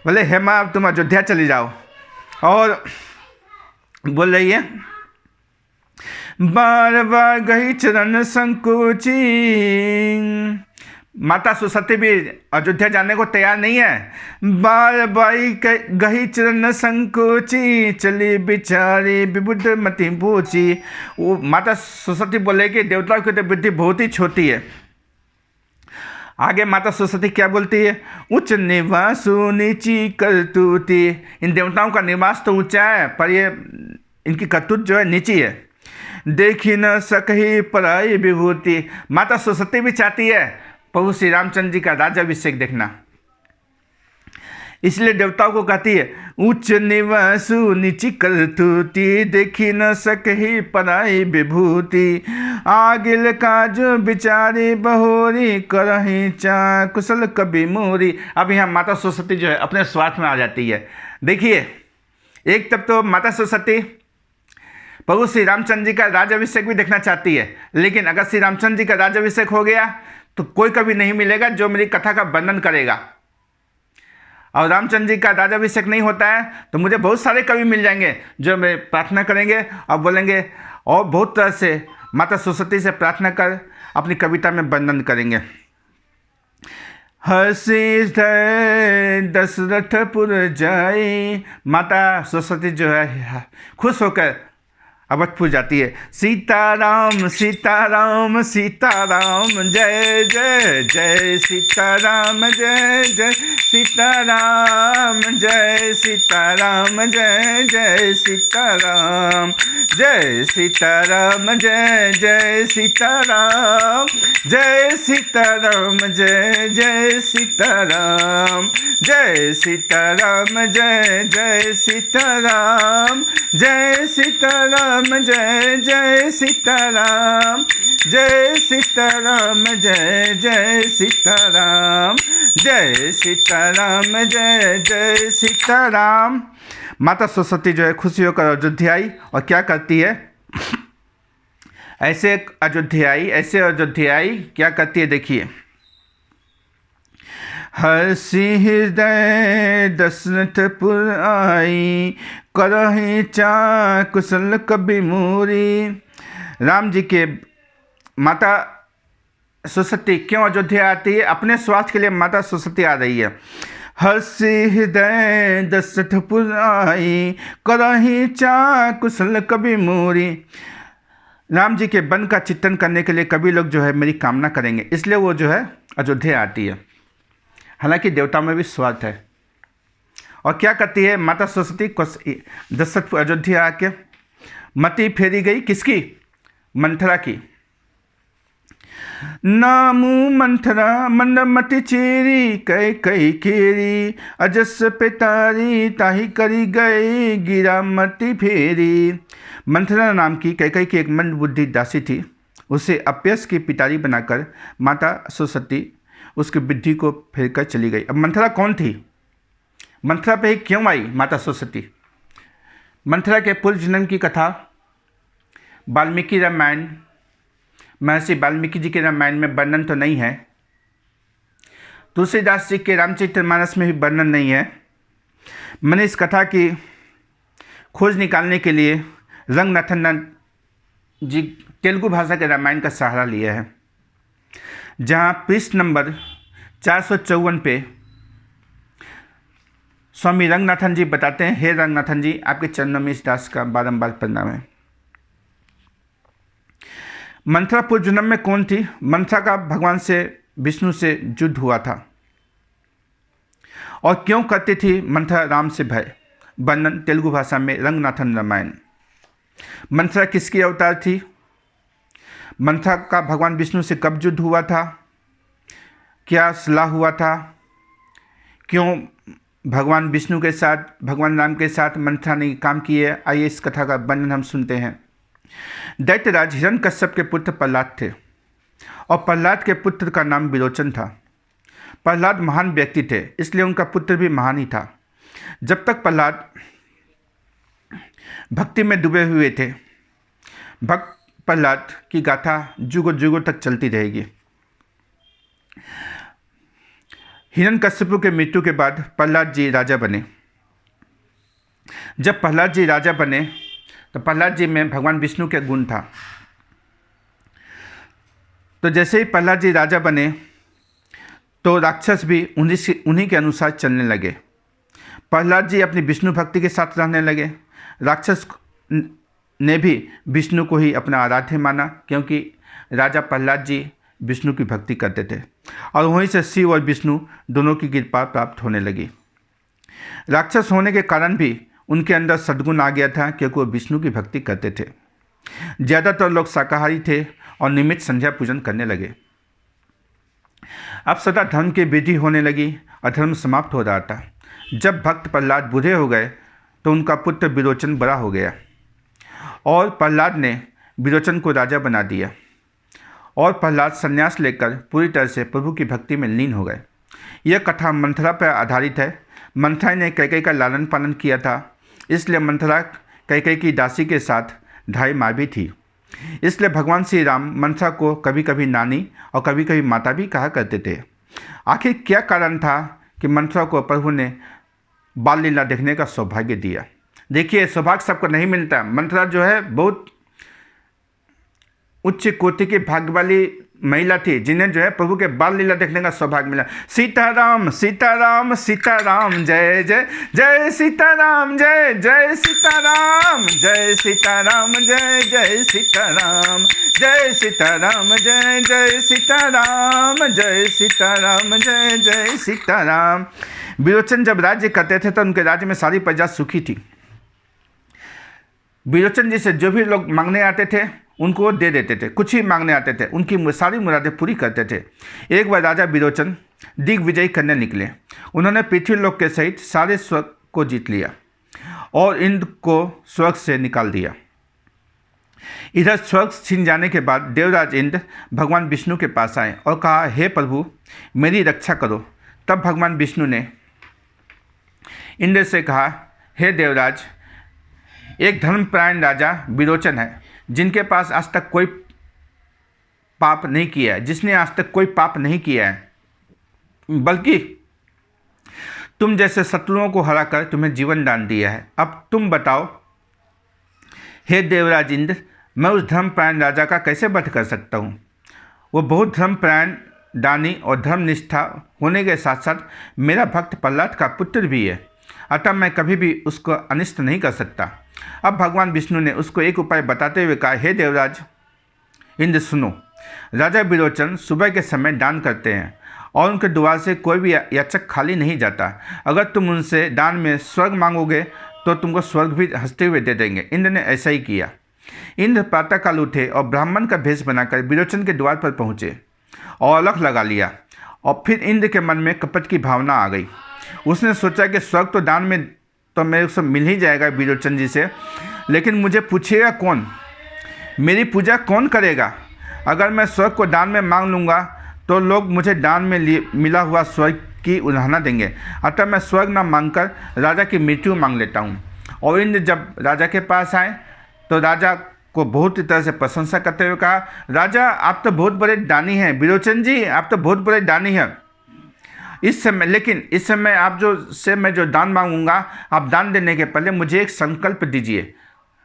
Speaker 1: बोले, हे माँ, अब तुम अयोध्या चली जाओ। और बोल रही है, बार बार गई चरण संकोची। माता सरस्वती भी अयोध्या जाने को तैयार नहीं है। बार बाई गही चरण संकोची, चली बिचारी विबुद्ध मति बूची। वो माता सरस्वती बोले कि देवताओं की तो बुद्धि बहुत ही छोटी है। आगे माता सरस्वती क्या बोलती है, उच्च निवासु नीची करतूती। इन देवताओं का निवास तो ऊंचा है, पर ये इनकी करतूत जो है नीची है। देखी न सकही पराई विभूति। माता सरस्वती भी चाहती है प्रभु श्री रामचंद्र जी का राज्याभिषेक देखना, इसलिए देवताओं को कहती है, उच्च निवासु नीची करतूती, देखी न सकही पराई विभूति। आगिल काज बिचारी बहोरी, करही चा कुशल कवि मोरी। अब यहाँ माता सरस्वती जो है अपने स्वार्थ में आ जाती है। देखिए, एक तब तो माता सरस्वती प्रभु श्री रामचंद्र जी का राज्याभिषेक भी देखना चाहती है, लेकिन अगर श्री रामचंद्र जी का राज्याभिषेक हो गया तो कोई कवि नहीं मिलेगा जो मेरी कथा का वर्णन करेगा। और रामचंद्र जी का राज्याभिषेक नहीं होता है तो मुझे बहुत सारे कवि मिल जाएंगे जो मैं प्रार्थना करेंगे और बोलेंगे, और बहुत तरह से माता सरस्वती से प्रार्थना कर अपनी कविता में वर्णन करेंगे। हर्षि दशरथपुर जाए, माता सरस्वती जो है खुश होकर अवधपुर जाती है। सीताराम सीताराम सीताराम जय जय जय सीताराम जय जय सीताराम जय सीताराम जय जय सीताराम जय सीताराम जय जय सीताराम जय सीताराम जय जय सीताराम जय सीताराम जय जय सीताराम जय सीताराम जय जय सीताराम जय सीताराम जय जय सीताराम जय सीताराम जय जय सीताराम। माता सरस्वती जो है खुशी होकर अयोध्या आई और क्या करती है, ऐसे अयोध्याई क्या करती है, देखिए। हर्षि हृदय दशरथपुर आई, करहि चाकुशल कबि मूरी। राम जी के माता सरस्वती क्यों अयोध्या आती है? अपने स्वास्थ्य के लिए माता सरस्वती आ रही है। हर्षि हृदय दशरथपुर आई, करहि चाकुशल कबि मूरी। राम जी के वन का चिंतन करने के लिए कवि लोग जो है मेरी कामना करेंगे, इसलिए वो जो है अयोध्या आती है। हालांकि देवताओं में भी स्वार्थ है। और क्या करती है माता सरस्वती? दशरथपुर अयोध्या आके मति फेरी गई किसकी? मंथरा की। नामू मंथरा मन मति चेरी, कई कई केरी, अजस पितारी ताही करी गई, गिरा मति फेरी। मंथरा नाम की कैकई की एक मंद बुद्धि दासी थी। उसे अपयश की पितारी बनाकर माता सरस्वती उसकी बुद्धि को फेर कर चली गई। अब मंथरा कौन थी? मंथरा पे क्यों आई माता सरस्वती? मंथरा के पूर्व जन्म की कथा वाल्मीकि रामायण, महर्षि वाल्मीकि जी के रामायण में वर्णन तो नहीं है, तुलसीदास जी के रामचरितमानस में भी वर्णन नहीं है। मैंने इस कथा की खोज निकालने के लिए रंगनाथन जी तेलुगु भाषा के रामायण का सहारा लिया है, जहाँ पृष्ठ नंबर 454 पे स्वामी रंगनाथन जी बताते हैं, हे रंगनाथन जी, आपके चरणों में इस दास का बारंबार प्रणाम है। मंथरा पूर्व जन्म में कौन थी? मंथरा का भगवान से विष्णु से युद्ध हुआ था। और क्यों करती थी मंथरा राम से भय? वर्णन तेलुगु भाषा में रंगनाथन रामायण। मंथरा किसकी अवतार थी? मंथरा का भगवान विष्णु से कब युद्ध हुआ था? क्या सलाह हुआ था? क्यों भगवान विष्णु के साथ, भगवान राम के साथ मंथरा ने काम किए? आइए इस कथा का वर्णन हम सुनते हैं। दैत्यराज हिरण्यकश्यप के पुत्र प्रहलाद थे और प्रहलाद के पुत्र का नाम विरोचन था। प्रहलाद महान व्यक्ति थे, इसलिए उनका पुत्र भी महान ही था। जब तक प्रहलाद भक्ति में डूबे हुए थे, भक्त प्रहलाद की गाथा जुगों जुगों तक चलती रहेगी। हिरण्यकश्यप के मृत्यु के बाद प्रहलाद जी राजा बने। जब प्रहलाद जी राजा बने तो प्रहलाद जी में भगवान विष्णु के गुण था। तो जैसे ही प्रहलाद जी राजा बने तो राक्षस भी उन्हीं के अनुसार चलने लगे। प्रहलाद जी अपनी विष्णु भक्ति के साथ रहने लगे। राक्षस ने भी विष्णु को ही अपना आराध्य माना, क्योंकि राजा प्रहलाद जी विष्णु की भक्ति करते थे और वहीं से शिव और विष्णु दोनों की कृपा प्राप्त होने लगी। राक्षस होने के कारण भी उनके अंदर सद्गुण आ गया था, क्योंकि वो विष्णु की भक्ति करते थे। ज़्यादातर लोग शाकाहारी थे और नियमित संध्या पूजन करने लगे। अब सदा धर्म की वृद्धि होने लगी और धर्म समाप्त हो रहा था। जब भक्त प्रहलाद बूढ़े हो गए तो उनका पुत्र विरोचन बड़ा हो गया और प्रहलाद ने विरोचन को राजा बना दिया और प्रहलाद संन्यास लेकर पूरी तरह से प्रभु की भक्ति में लीन हो गए। यह कथा मंथरा पर आधारित है। मंथरा ने कैकेयी का लालन पालन किया था, इसलिए मंथरा कैकेयी की दासी के साथ ढाई माँ भी थी। इसलिए भगवान श्री राम मंथरा को कभी कभी नानी और कभी कभी माता भी कहा करते थे। आखिर क्या कारण था कि मंथरा को प्रभु ने बाल लीला देखने का सौभाग्य दिया? देखिए, सौभाग्य सबको नहीं मिलता। मंथरा जो है बहुत उच्च कोटि की भाग्य वाली महिला थी जिन्हें जो है प्रभु के बाल लीला देखने का सौभाग्य मिला। सीताराम सीताराम सीताराम जय जय जय सीताराम जय जय सीताराम जय सीताराम जय जय सीताराम जय सीताराम जय जय सीताराम जय सीताराम जय जय सीताराम। विरोचन जब राज्य करते थे तो उनके राज्य में सारी प्रजा सुखी थी। विरोचन जी से जो भी लोग मांगने आते थे उनको वो दे देते थे, कुछ ही मांगने आते थे उनकी सारी मुरादें पूरी करते थे। एक बार राजा विरोचन दिग्विजय करने निकले। उन्होंने पृथ्वीलोक के सहित सारे स्वर्ग को जीत लिया और इंद्र को स्वर्ग से निकाल दिया। इधर स्वर्ग छीन जाने के बाद देवराज इंद्र भगवान विष्णु के पास आए और कहा, हे प्रभु मेरी रक्षा करो। तब भगवान विष्णु ने इंद्र से कहा, हे देवराज, एक धर्मपरायण राजा विरोचन है जिनके पास आज तक कोई पाप नहीं किया है, जिसने आज तक कोई पाप नहीं किया है, बल्कि तुम जैसे शत्रुओं को हराकर तुम्हें जीवन दान दिया है। अब तुम बताओ हे देवराज इंद्र, मैं उस धर्मपरायण राजा का कैसे वध कर सकता हूँ? वो बहुत धर्मपरायण, दानी और धर्मनिष्ठा होने के साथ साथ मेरा भक्त प्रहलाद का पुत्र भी है, अतः मैं कभी भी उसको अनिष्ट नहीं कर सकता। अब भगवान विष्णु ने उसको एक उपाय बताते हुए कहा, हे देवराज इंद्र सुनो, राजा विरोचन सुबह के समय दान करते हैं और उनके द्वार से कोई भी याचक खाली नहीं जाता। अगर तुम उनसे दान में स्वर्ग मांगोगे तो तुमको स्वर्ग भी हंसते हुए दे देंगे। इंद्र ने ऐसा ही किया। इंद्र प्रातःकाल उठे और ब्राह्मण का भेष बनाकर विरोचन के द्वार पर पहुँचे और अलख लगा लिया। और फिर इंद्र के मन में कपट की भावना आ गई। उसने सोचा कि स्वर्ग तो दान में तो मेरे को मिल ही जाएगा विरोचन जी से, लेकिन मुझे पूछेगा कौन, मेरी पूजा कौन करेगा? अगर मैं स्वर्ग को दान में मांग लूँगा तो लोग मुझे दान में मिला हुआ स्वर्ग की उदाहरणा देंगे। अतः मैं स्वर्ग न मांगकर राजा की मृत्यु मांग लेता हूँ। और इंद्र जब राजा के पास आए तो राजा को बहुत तरह से प्रशंसा करते हुए कहा, राजा आप तो बहुत बड़े दानी हैं, विरोचन जी आप तो बहुत बड़े दानी हैं। इस समय आप मैं जो दान मांगूंगा, आप दान देने के पहले मुझे एक संकल्प दीजिए।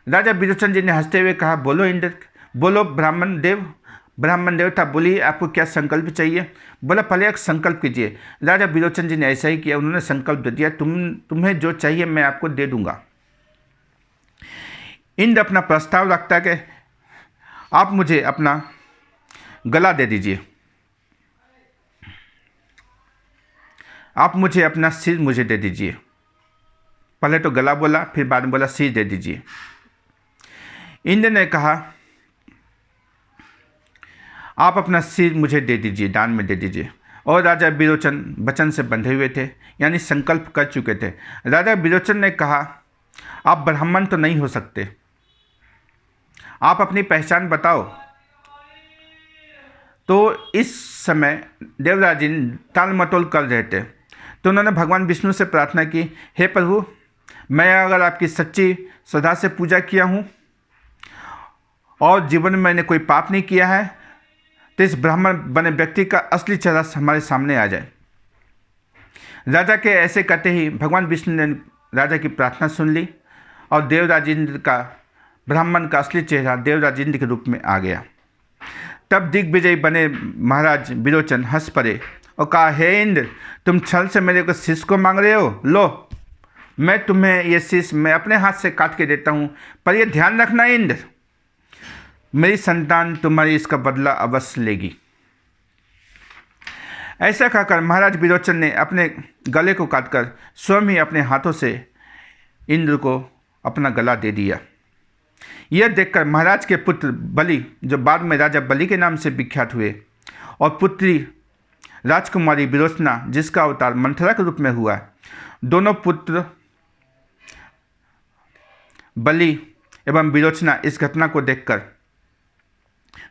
Speaker 1: राजा विरोचन जी ने हंसते हुए कहा, बोलो इंद्र, बोलो ब्राह्मण देवता, बोलिए आपको क्या संकल्प चाहिए? बोला, पहले एक संकल्प कीजिए। राजा विरोचन जी ने ऐसा ही किया। उन्होंने संकल्प दे दिया, तुम्हें जो चाहिए मैं आपको दे दूंगा। इंद्र अपना प्रस्ताव रखता कि आप मुझे अपना गला दे दीजिए, आप मुझे अपना सिर मुझे दे दीजिए। पहले तो गला बोला, फिर बाद में बोला सिर दे दीजिए। इंद्र ने कहा, आप अपना सिर मुझे दे दीजिए, दान में दे दीजिए। और राजा विरोचन वचन से बंधे हुए थे, यानी संकल्प कर चुके थे। राजा विरोचन ने कहा, आप ब्राह्मण तो नहीं हो सकते, आप अपनी पहचान बताओ। तो इस समय देवराज जी टाल मटोल कर रहे थे, तो उन्होंने भगवान विष्णु से प्रार्थना की, हे प्रभु, मैं अगर आपकी सच्ची श्रद्धा से पूजा किया हूँ और जीवन में मैंने कोई पाप नहीं किया है, तो इस ब्राह्मण बने व्यक्ति का असली चेहरा हमारे सामने आ जाए। राजा के ऐसे कहते ही भगवान विष्णु ने राजा की प्रार्थना सुन ली और देवराज इंद्र का, ब्राह्मण का असली चेहरा देवराज इंद्र के रूप में आ गया। तब दिग्विजय बने महाराज विरोचन हंस पड़े और कहा, हे इंद्र, तुम छल से मेरे को शीश को मांग रहे हो? लो, मैं तुम्हें ये शीश मैं अपने हाथ से काट के देता हूँ, पर यह ध्यान रखना इंद्र, मेरी संतान तुम्हारी इसका बदला अवश्य लेगी। ऐसा कहकर महाराज विरोचन ने अपने गले को काटकर स्वयं ही अपने हाथों से इंद्र को अपना गला दे दिया। यह देखकर महाराज के पुत्र बलि, जो बाद में राजा बलि के नाम से विख्यात हुए, और पुत्री राजकुमारी विरोचना, जिसका अवतार मंथरा के रूप में हुआ, दोनों पुत्र बलि एवं विरोचना इस घटना को देखकर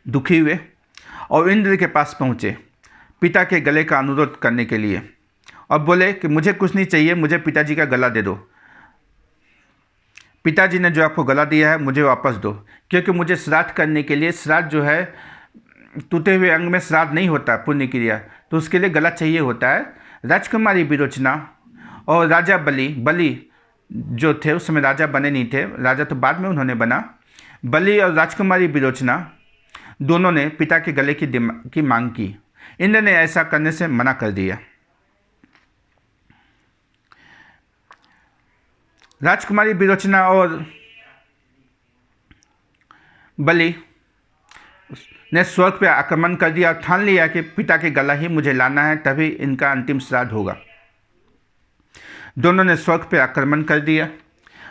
Speaker 1: दुखी हुए और इंद्र के पास पहुँचे पिता के गले का अनुरोध करने के लिए, और बोले कि मुझे कुछ नहीं चाहिए, मुझे पिताजी का गला दे दो। पिताजी ने जो आपको गला दिया है मुझे वापस दो, क्योंकि मुझे श्राद्ध करने के लिए, श्राद्ध जो है टूटे हुए अंग में श्राद्ध नहीं होता पुण्य क्रिया, तो उसके लिए गला चाहिए होता है। राजकुमारी विरोचना और राजा बलि जो थे, उस समय राजा बने नहीं थे, राजा तो बाद में उन्होंने बना। बलि और राजकुमारी विरोचना दोनों ने पिता के गले की मांग की। इंद्र ने ऐसा करने से मना कर दिया। राजकुमारी विरोचना और बलि ने स्वर्ग पर आक्रमण कर दिया और ठान लिया कि पिता के गला ही मुझे लाना है, तभी इनका अंतिम श्राद्ध होगा। दोनों ने स्वर्ग पर आक्रमण कर दिया।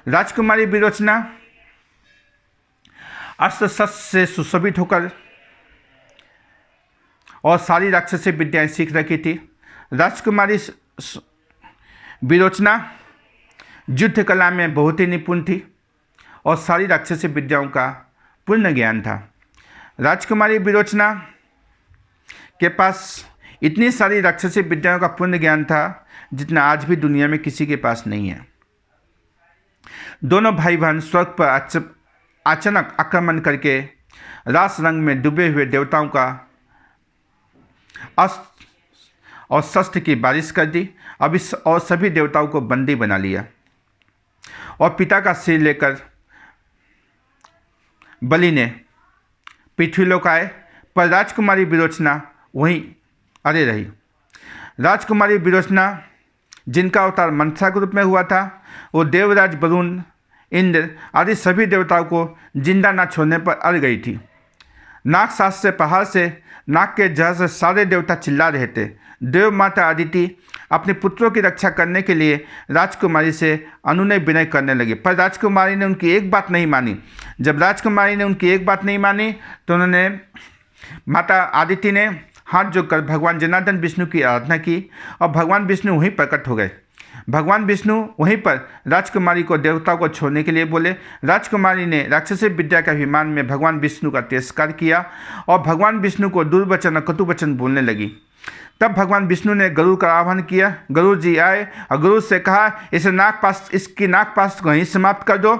Speaker 1: राजकुमारी विरोचना अस्त्र शस्त्र से सुशोभित होकर और सारी राक्षसी विद्याएं सीख रखी थी। राजकुमारी विरोचना युद्ध कला में बहुत ही निपुण थी और सारी राक्षसी विद्याओं का पूर्ण ज्ञान था। राजकुमारी विरोचना के पास इतनी सारी राक्षसी विद्याओं का पूर्ण ज्ञान था जितना आज भी दुनिया में किसी के पास नहीं है। दोनों भाई बहन स्वर्ग पर अचानक आक्रमण करके रास रंग में डूबे हुए देवताओं का अस्त्र और शस्त्र की बारिश कर दी और सभी देवताओं को बंदी बना लिया और पिता का सिर लेकर बलि ने पृथ्वीलोक आए, पर राजकुमारी विरोचना वहीं अड़े रही। राजकुमारी विरोचना जिनका अवतार मंथरा के रूप में हुआ था, वो देवराज वरुण, इंद्र आदि सभी देवताओं को जिंदा न छोड़ने पर अड़ गई थी। नागसास से पहाड़ से नाग के जहर से सारे देवता चिल्ला रहे थे। देव माता अदिति अपने पुत्रों की रक्षा करने के लिए राजकुमारी से अनुनय विनय करने लगे, पर राजकुमारी ने उनकी एक बात नहीं मानी। जब राजकुमारी ने उनकी एक बात नहीं मानी तो उन्होंने माता अदिति ने हाथ जोड़कर भगवान जनार्दन विष्णु की आराधना की और भगवान विष्णु वहीं प्रकट हो गए। भगवान विष्णु वहीं पर राजकुमारी को देवताओं को छोड़ने के लिए बोले। राजकुमारी ने राक्षसी विद्या के अभिमान में भगवान विष्णु का तिरस्कार किया और भगवान विष्णु को दुर्वचन और कटुवचन बोलने लगी। तब भगवान विष्णु ने गरुड़ का आह्वान किया। गरुड़ जी आए और गरुड़ से कहा, इसकी नागपाश को ही समाप्त कर दो।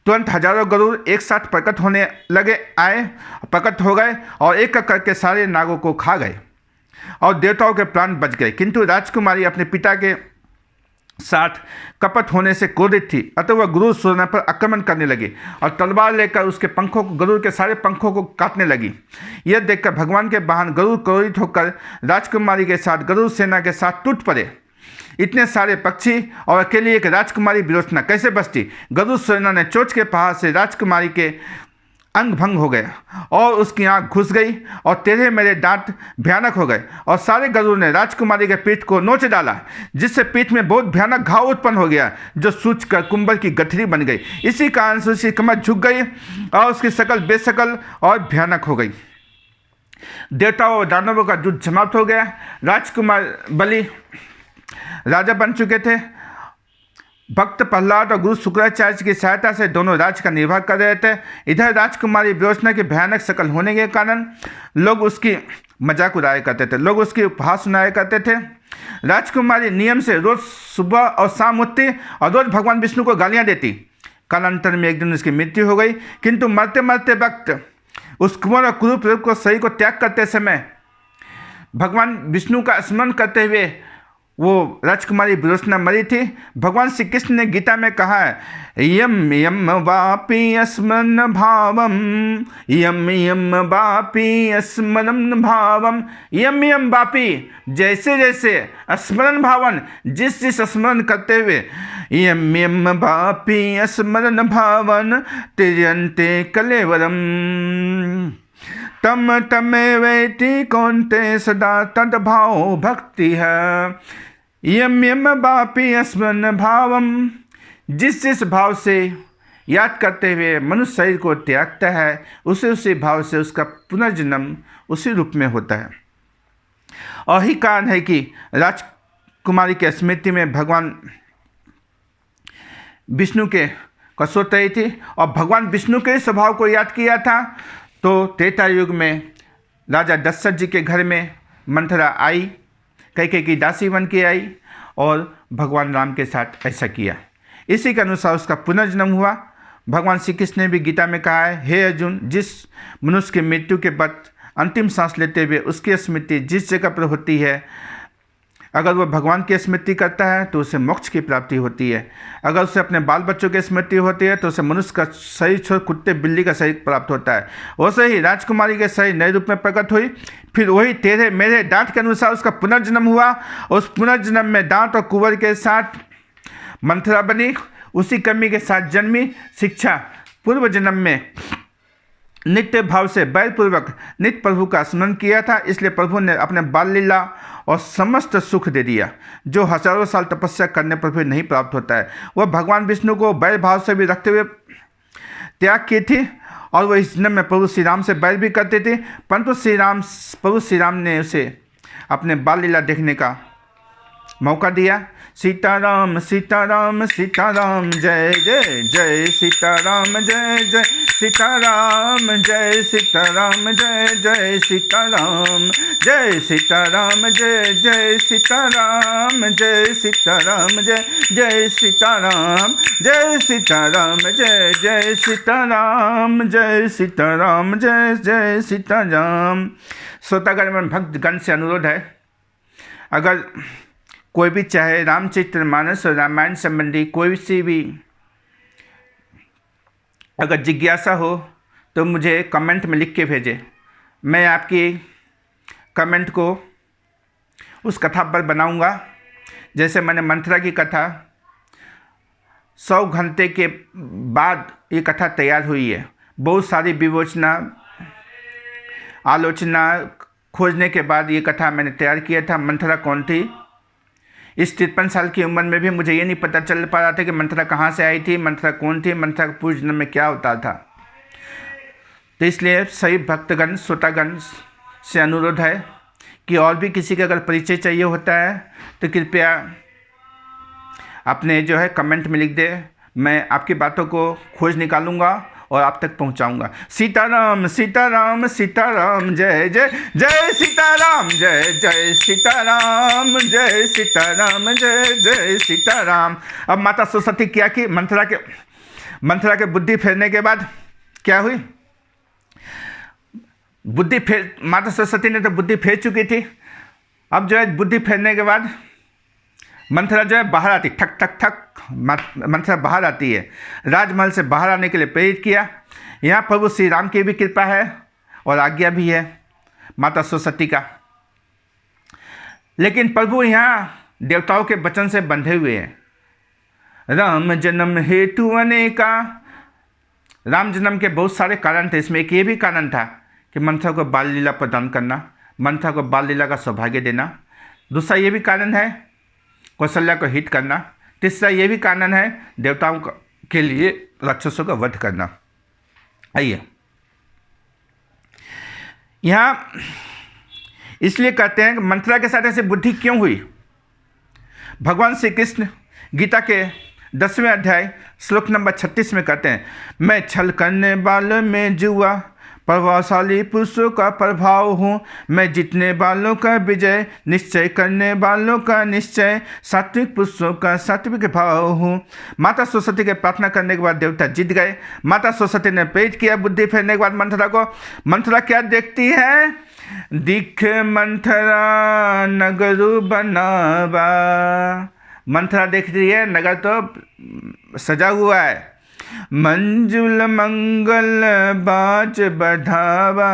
Speaker 1: तुरंत हजारों गरुड़ एक साथ प्रकट होने लगे, प्रकट हो गए और एक एक करके सारे नागों को खा गए और देवताओं के प्राण बच गए। किंतु राजकुमारी अपने पिता के साथ कपट होने से क्रोधित थी, अतः वह गरुड़ सेना पर आक्रमण करने लगी और तलवार लेकर उसके पंखों को, गरुड़ के सारे पंखों को काटने लगी। यह देखकर भगवान के वाहन गरुड़ क्रोधित होकर राजकुमारी के साथ गरुड़ सेना के साथ टूट पड़े। इतने सारे पक्षी और अकेली एक राजकुमारी विरोचना कैसे बचती? गरुड़ सेना ने चोंच के प्रहार से राजकुमारी के अंग भंग हो गया और उसकी आंख घुस गई और टेढ़े मेढ़े दांत भयानक हो गए और सारे गरुड़ ने राजकुमारी के पीठ को नोच डाला, जिससे पीठ में बहुत भयानक घाव उत्पन्न हो गया जो सूजकर कुंभल की गठरी बन गई। इसी कारण से उसकी कमर झुक गई और उसकी शकल बेशकल और भयानक हो गई। देवताओं और दानवों का युद्ध समाप्त हो गया। राजकुमार बलि राजा बन चुके थे। भक्त प्रहलाद और गुरु शुक्राचार्य की सहायता से दोनों राज्य का निर्वाह कर रहे थे। इधर राजकुमारी विरोचना की भयानक शकल होने के कारण लोग उसकी मजाक उड़ाया करते थे, लोग उसके उपहास सुनाया करते थे। राजकुमारी नियम से रोज सुबह और शाम उठती और रोज भगवान विष्णु को गालियां देती। कालांतर में एक दिन उसकी मृत्यु हो गई, किंतु मरते मरते वक्त उस कुंवर और कुरूप रूप को शरीर को त्याग करते समय भगवान विष्णु का स्मरण करते हुए वो राजकुमारी विरोचना मरी थी। भगवान श्री कृष्ण ने गीता में कहा है, यम यम वापी स्मरण भावम, यम यम वापी स्मरण भावम। यम यम वापी जैसे जैसे स्मरण भावन, जिस जिस स्मरण करते हुए, यम यम वापी स्मरण भावन त्यजन्ते कलेवरम तम तमेवेति कौन्ते सदा तद्भाव भक्ति है। यम यम वापी स्मरण भावम, जिस जिस भाव से याद करते हुए मनुष्य शरीर को त्यागता है, उसी भाव से उसका पुनर्जन्म उसी रूप में होता है। और ही कारण है कि राजकुमारी के स्मृति में भगवान विष्णु के कसोट रही थी और भगवान विष्णु के स्वभाव को याद किया था। तो त्रेता युग में राजा दशरथ जी के घर में मंथरा आई, कैकेयी की दासी बन के आई और भगवान राम के साथ ऐसा किया। इसी के अनुसार उसका पुनर्जन्म हुआ। भगवान श्री कृष्ण ने भी गीता में कहा है, हे अर्जुन, जिस मनुष्य की मृत्यु के बाद अंतिम सांस लेते हुए उसकी स्मृति जिस जगह पर होती है, अगर वो भगवान की स्मृति करता है तो उसे मोक्ष की प्राप्ति होती है। अगर उसे अपने बाल बच्चों की स्मृति होती है तो उसे मनुष्य का शरीर छोड़ कुत्ते बिल्ली का शरीर प्राप्त होता है। वैसे ही राजकुमारी के शरीर नए रूप में प्रकट हुई, फिर वही तेरे मेरे डांट के अनुसार उसका पुनर्जन्म हुआ। उस पुनर्जन्म में दांत और कुंवर के साथ मंथरा बनी, उसी कमी के साथ जन्मी। शिक्षा, पूर्व जन्म में नित्य भाव से बैरपूर्वक नित्य प्रभु का स्मरण किया था, इसलिए प्रभु ने अपने बाल लीला और समस्त सुख दे दिया, जो हजारों साल तपस्या करने पर भी नहीं प्राप्त होता है। वह भगवान विष्णु को बैर भाव से भी रखते हुए त्याग की थी, और वह इस जन्म में प्रभु श्री राम से बैर भी करते थे, परंतु प्रभु श्री राम ने उसे अपने बाल लीला देखने का मौका दिया। सीताराम सीताराम सीताराम जय जय जय सीताराम जय जय सीताराम जय सीताराम जय जय सीताराम जय सीताराम जय जय सीताराम जय सीताराम जय जय सीताराम जय सीताराम जय जय सीताराम जय सीताराम जय जय सीताराम। श्रोतागण भक्तगण से अनुरोध है, अगर कोई भी चाहे रामचरितमानस और रामायण संबंधी कोई सी भी अगर जिज्ञासा हो तो मुझे कमेंट में लिख के भेजें। मैं आपकी कमेंट को उस कथा पर बनाऊंगा। जैसे मैंने मंथरा की कथा 100 घंटे के बाद ये कथा तैयार हुई है। बहुत सारी विवेचना आलोचना खोजने के बाद ये कथा मैंने तैयार किया था। मंथरा कौन थी? इस 53 साल की उम्र में भी मुझे ये नहीं पता चल पा रहा था कि मंथरा कहाँ से आई थी, मंथरा कौन थी, मंथरा का पूर्व जन्म में क्या होता था। तो इसलिए सभी भक्तगण श्रोतागण से अनुरोध है कि और भी किसी का अगर परिचय चाहिए होता है तो कृपया अपने जो है कमेंट में लिख दे। मैं आपकी बातों को खोज निकालूंगा और आप तक पहुंचाऊंगा। सीताराम सीताराम सीताराम जय जय जय सीताराम जय जय सीताराम जय सीताराम जय जय सीताराम। अब माता सरस्वती क्या की? मंथरा के बुद्धि फेरने के बाद क्या हुई? माता सरस्वती ने तो बुद्धि फेर चुकी थी। अब जो है बुद्धि फेरने के बाद मंथरा जो है बाहर आती, ठक ठक ठक मंथरा बाहर आती है। राजमहल से बाहर आने के लिए प्रेरित किया। यहाँ प्रभु श्री राम की भी कृपा है और आज्ञा भी है माता सरस्वती का। लेकिन प्रभु यहाँ देवताओं के वचन से बंधे हुए हैं। राम जन्म हेतु अनेका, राम जन्म के बहुत सारे कारण थे। इसमें एक ये भी कारण था कि मंथरा को बाल लीला प्रदान करना, मंथरा को बाल लीला का सौभाग्य देना। दूसरा ये भी कारण है कौशल्या को हित करना। तीसरा ये भी कारण है देवताओं के लिए राक्षसों का वध करना। आइए, यहाँ इसलिए कहते हैं कि मंथरा के साथ ऐसी बुद्धि क्यों हुई। भगवान श्री कृष्ण गीता के 10वें अध्याय श्लोक नंबर 36 में कहते हैं, मैं छल करने वालों में जुआ, प्रभावशाली पुरुषों का प्रभाव हूँ। मैं जीतने वालों का विजय, निश्चय करने वालों का निश्चय, सात्विक पुरुषों का सात्विक भाव हूँ। माता सरस्वती के प्रार्थना करने के बाद देवता जीत गए। माता सरस्वती ने प्रेरित किया बुद्धि फेरने के बाद मंथरा को। मंथरा क्या देखती है? दिख मंथरा नगरु बनावा। मंथरा देख रही है नगर तो सजा हुआ है। मंजुल मंगल बाज बढ़ावा,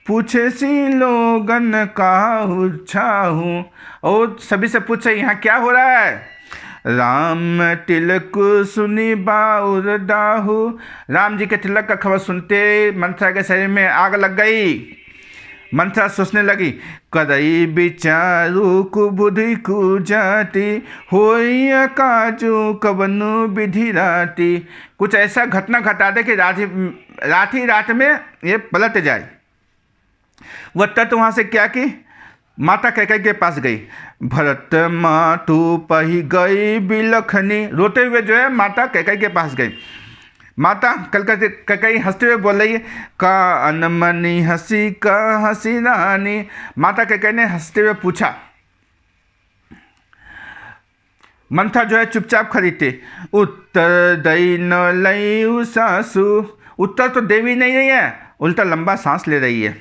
Speaker 1: पूछे सी लोगन काहू छाहू। और सभी से पूछे यहाँ क्या हो रहा है? राम तिलक सुनी बाउर दाहू। राम जी के तिलक का खबर सुनते मंथरा के शरीर में आग लग गई। मंथरा सोचने लगी, करई विचारू कुबुद्धि कु जाति, होई काजू कवनु विधि राति। कुछ ऐसा घटना घटा दे कि रात में ये पलट जाए। वह तत्व वहाँ से क्या की माता कैकेयी के पास गई। भरत मातु पही गई बिलखनी। रोते हुए जो है माता कैकेयी के पास गई। माता कैकेयी हंसते हुए बोल रही है, का अनमनी हंसी का हंसी रानी। माता कैकेयी ने हंसते हुए पूछा। मंथरा जो है चुपचाप खड़ी थी। उत्तर दई न लई सासु। उत्तर तो देवी नहीं है, उल्टा लंबा सांस ले रही है।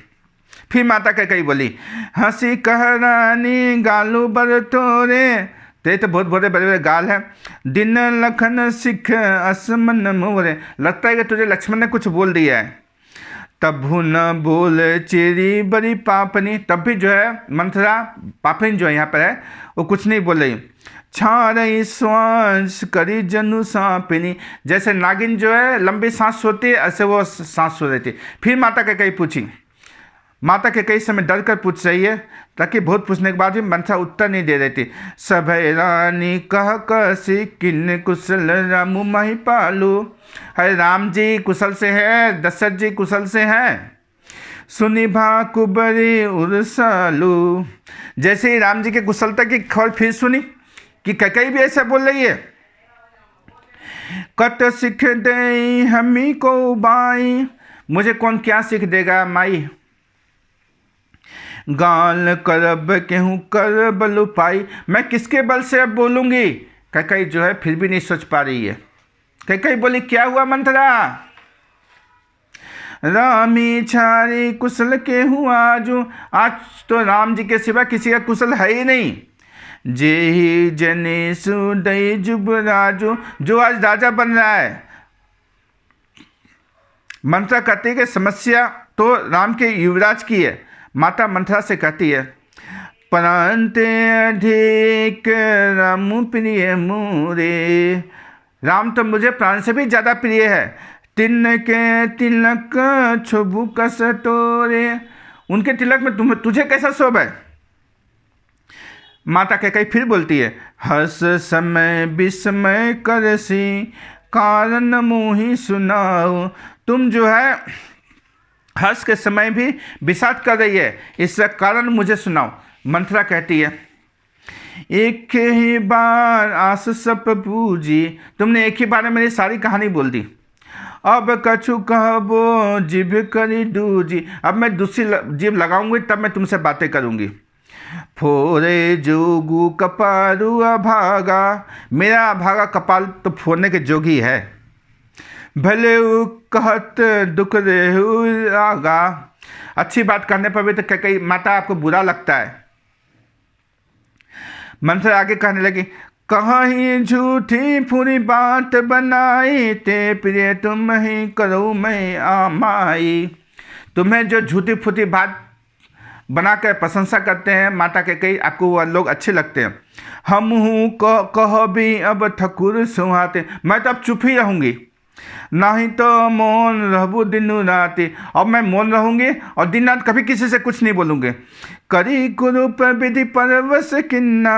Speaker 1: फिर माता कैकेयी बोली, हंसी कह रानी गालू बर तोरे, ते तो बहुत बड़े बड़े गाल हैं। दिन लखन सिख असमन मोरे, लगता है कि तुझे लक्ष्मण ने कुछ बोल दिया है। तभु न बोल चेरी बड़ी पापनी, तब भी जो है मंथरा पापनी जो है यहाँ पर है वो कुछ नहीं बोल रही। छारई श्वास करी जनु सांपिनी, जैसे नागिन जो है लंबी सांस होती है ऐसे वो सांस सो रही थी। फिर माता कैकेयी पूछी, माता कैकेयी समय डर कर पूछ रही है ताकि बहुत पूछने के बाद भी मंथरा उत्तर नहीं दे रही थी। सभय रानी कह कसी किन कुशल रामु माही पालू, अरे राम जी कुशल से है, दशरथ जी कुशल से हैं। सुनी भा कुबरी उर्सालू, जैसे ही राम जी के कुशलता की खबर फिर सुनी कि कैकेयी भी ऐसा बोल रही है। कत सिख दे हमी को बाई, मुझे कौन क्या सीख देगा माई। गाल करब केहूँ कर बलु पाई, मैं किसके बल से अब बोलूँगी। कैकेयी जो है फिर भी नहीं सोच पा रही है। कैकेयी बोली, क्या हुआ मंथरा। रामी छारी कुशल केहूँ आजू, आज तो राम जी के सिवा किसी का कुशल है ही नहीं। जेहि जने सुदय जुबराजू, जो आज राजा बन रहा है। मंथरा कहती है कि समस्या तो राम के युवराज की है। माता मंथरा से कहती है, प्रांत अधिक राम प्रिय मोरे, राम तो मुझे प्राण से भी ज़्यादा प्रिय है। तिनके तिलक छुबु कस तोरे, उनके तिलक में तुझे कैसा शोभ है। माता कैकेयी फिर बोलती है, हस समय विस्मय करसी कारण मोहि सुनाओ, तुम जो है हर्ष के समय भी विषाद कर रही है, इसका कारण मुझे सुनाओ। मंथरा कहती है, एक ही बार आस सप पूजी, तुमने एक ही बार में मेरी सारी कहानी बोल दी। अब कछु कहबो जिभ करी दूजी, अब मैं दूसरी जीभ लगाऊंगी तब मैं तुमसे बातें करूंगी। फोरे जोगू कपारू अभागा, मेरा अभागा कपाल तो फोड़ने के जोगी है। भले कहत दुख रेहू आगा, अच्छी बात करने पर भी तो कैकेयी माता आपको बुरा लगता है। मंथरा आगे कहने लगी, कहीं झूठी पूरी बात बनाई, ते प्रिय तुम ही करो मैं आमाई। तुम्हें जो झूठी फूटी बात बनाकर प्रशंसा करते हैं माता कैकेयी, आपको वो लोग अच्छे लगते हैं। हम हूँ कह भी अब ठकुर सुहाते, मैं तो अब चुप ही रहूँगी, नहीं तो मौन रहबू दिन राति, अब मैं मौन रहूँगी और दिन रात कभी किसी से कुछ नहीं बोलूँगी। करी कुरूप विधि परवश किन्ना,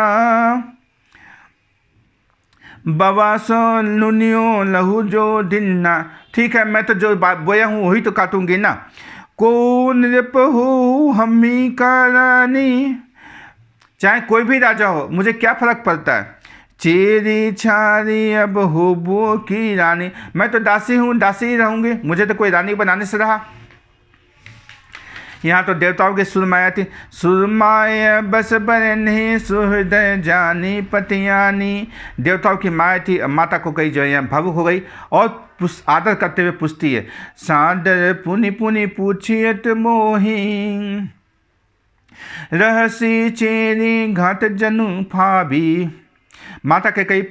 Speaker 1: बवासो लुनियो लहू जो दिन्ना, ठीक है मैं तो जो बोया हूँ वही तो काटूंगी ना। कौन रिपहू हमी का रानी, चाहे कोई भी राजा हो मुझे क्या फर्क पड़ता है। चेरी छारी अब होबो की रानी, मैं तो दासी हूँ, दासी ही रहूँगी, मुझे तो कोई रानी बनाने से रहा। यहाँ तो देवताओं की सुरमाया थी, सुरमाया बस बर नहीं सुहृदय जानी पतियानी, देवताओं की माया थी। माता को कही जो है यहाँ भावुक हो गई और आदर करते हुए पूछती है, सादर पुनि पुनि पूछियत मोही, रहसी चेरी घाट जनु फाभी। माता कैकेयी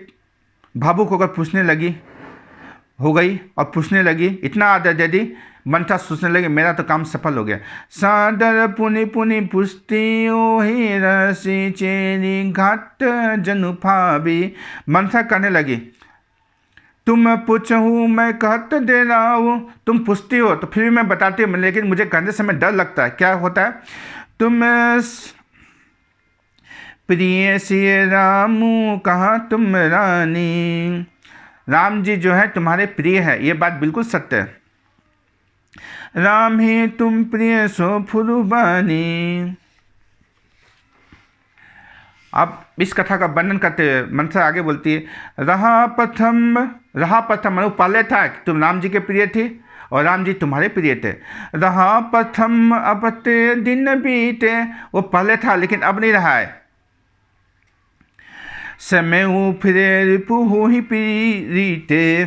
Speaker 1: भावुक होकर पूछने लगी हो गई और पूछने लगी, इतना आदर दे दी, मंथरा सोचने लगे मेरा तो काम सफल हो गया। सादर पुनि पुनि पुष्टि ओहि, रसी चेरी घाट जनु फाभी। मंथरा कहने लगी, तुम पूछूँ मैं कहत दे रहा हूँ, तुम पूछती हो तो फिर भी मैं बताती हूँ, लेकिन मुझे कहने समय डर लगता है। क्या होता है, तुम प्रिय सिय रामू कहाँ तुम रानी, राम जी जो है तुम्हारे प्रिय है, ये बात बिल्कुल सत्य है। राम ही तुम प्रिय सो फुरुबानी। अब इस कथा का वर्णन करते हुए मंथरा आगे बोलती है, रहा प्रथम मतलब पहले था कि तुम राम जी के प्रिय थी और राम जी तुम्हारे प्रिय थे। रहा प्रथम अब ते दिन बीते, वो पहले था लेकिन अब नहीं रहा है। समय फिरे रिपु ही प्रीते,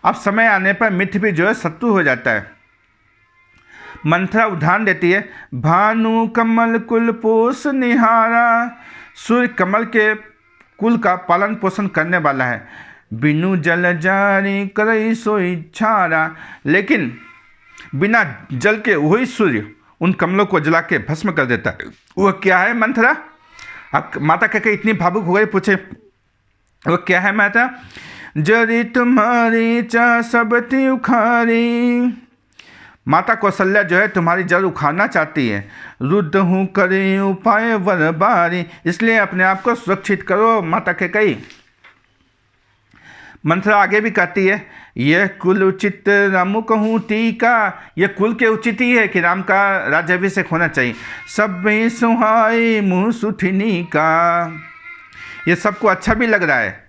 Speaker 1: अब समय आने पर मित्र भी जो है शत्रु हो जाता है। मंथरा उदाहरण देती है, भानु कमल कुल पोष निहारा, सूर्य कमल के कुल का पालन पोषण करने वाला है। बिनु जल जारी करई सोई छारा, लेकिन बिना जल के वही सूर्य उन कमलों को जला के भस्म कर देता है। वह क्या है मंथरा? अब माता कैकेयी इतनी भावुक हो गई, पूछे वो क्या है माता? जरी तुम्हारी चा सबती उखारी, माता कौशल्या जो है तुम्हारी जड़ उखाड़ना चाहती है। रुद्ध हूँ करे उपाय वर बारी, इसलिए अपने आप को सुरक्षित करो माता कैकेयी। मंथरा आगे भी कहती है, यह कुल उचित रामु कहूँ टीका, यह कुल के उचित ही है कि राम का राज्याभिषेक होना चाहिए। सब सुहाई मुँह सुठनी का, ये सबको अच्छा भी लग रहा है।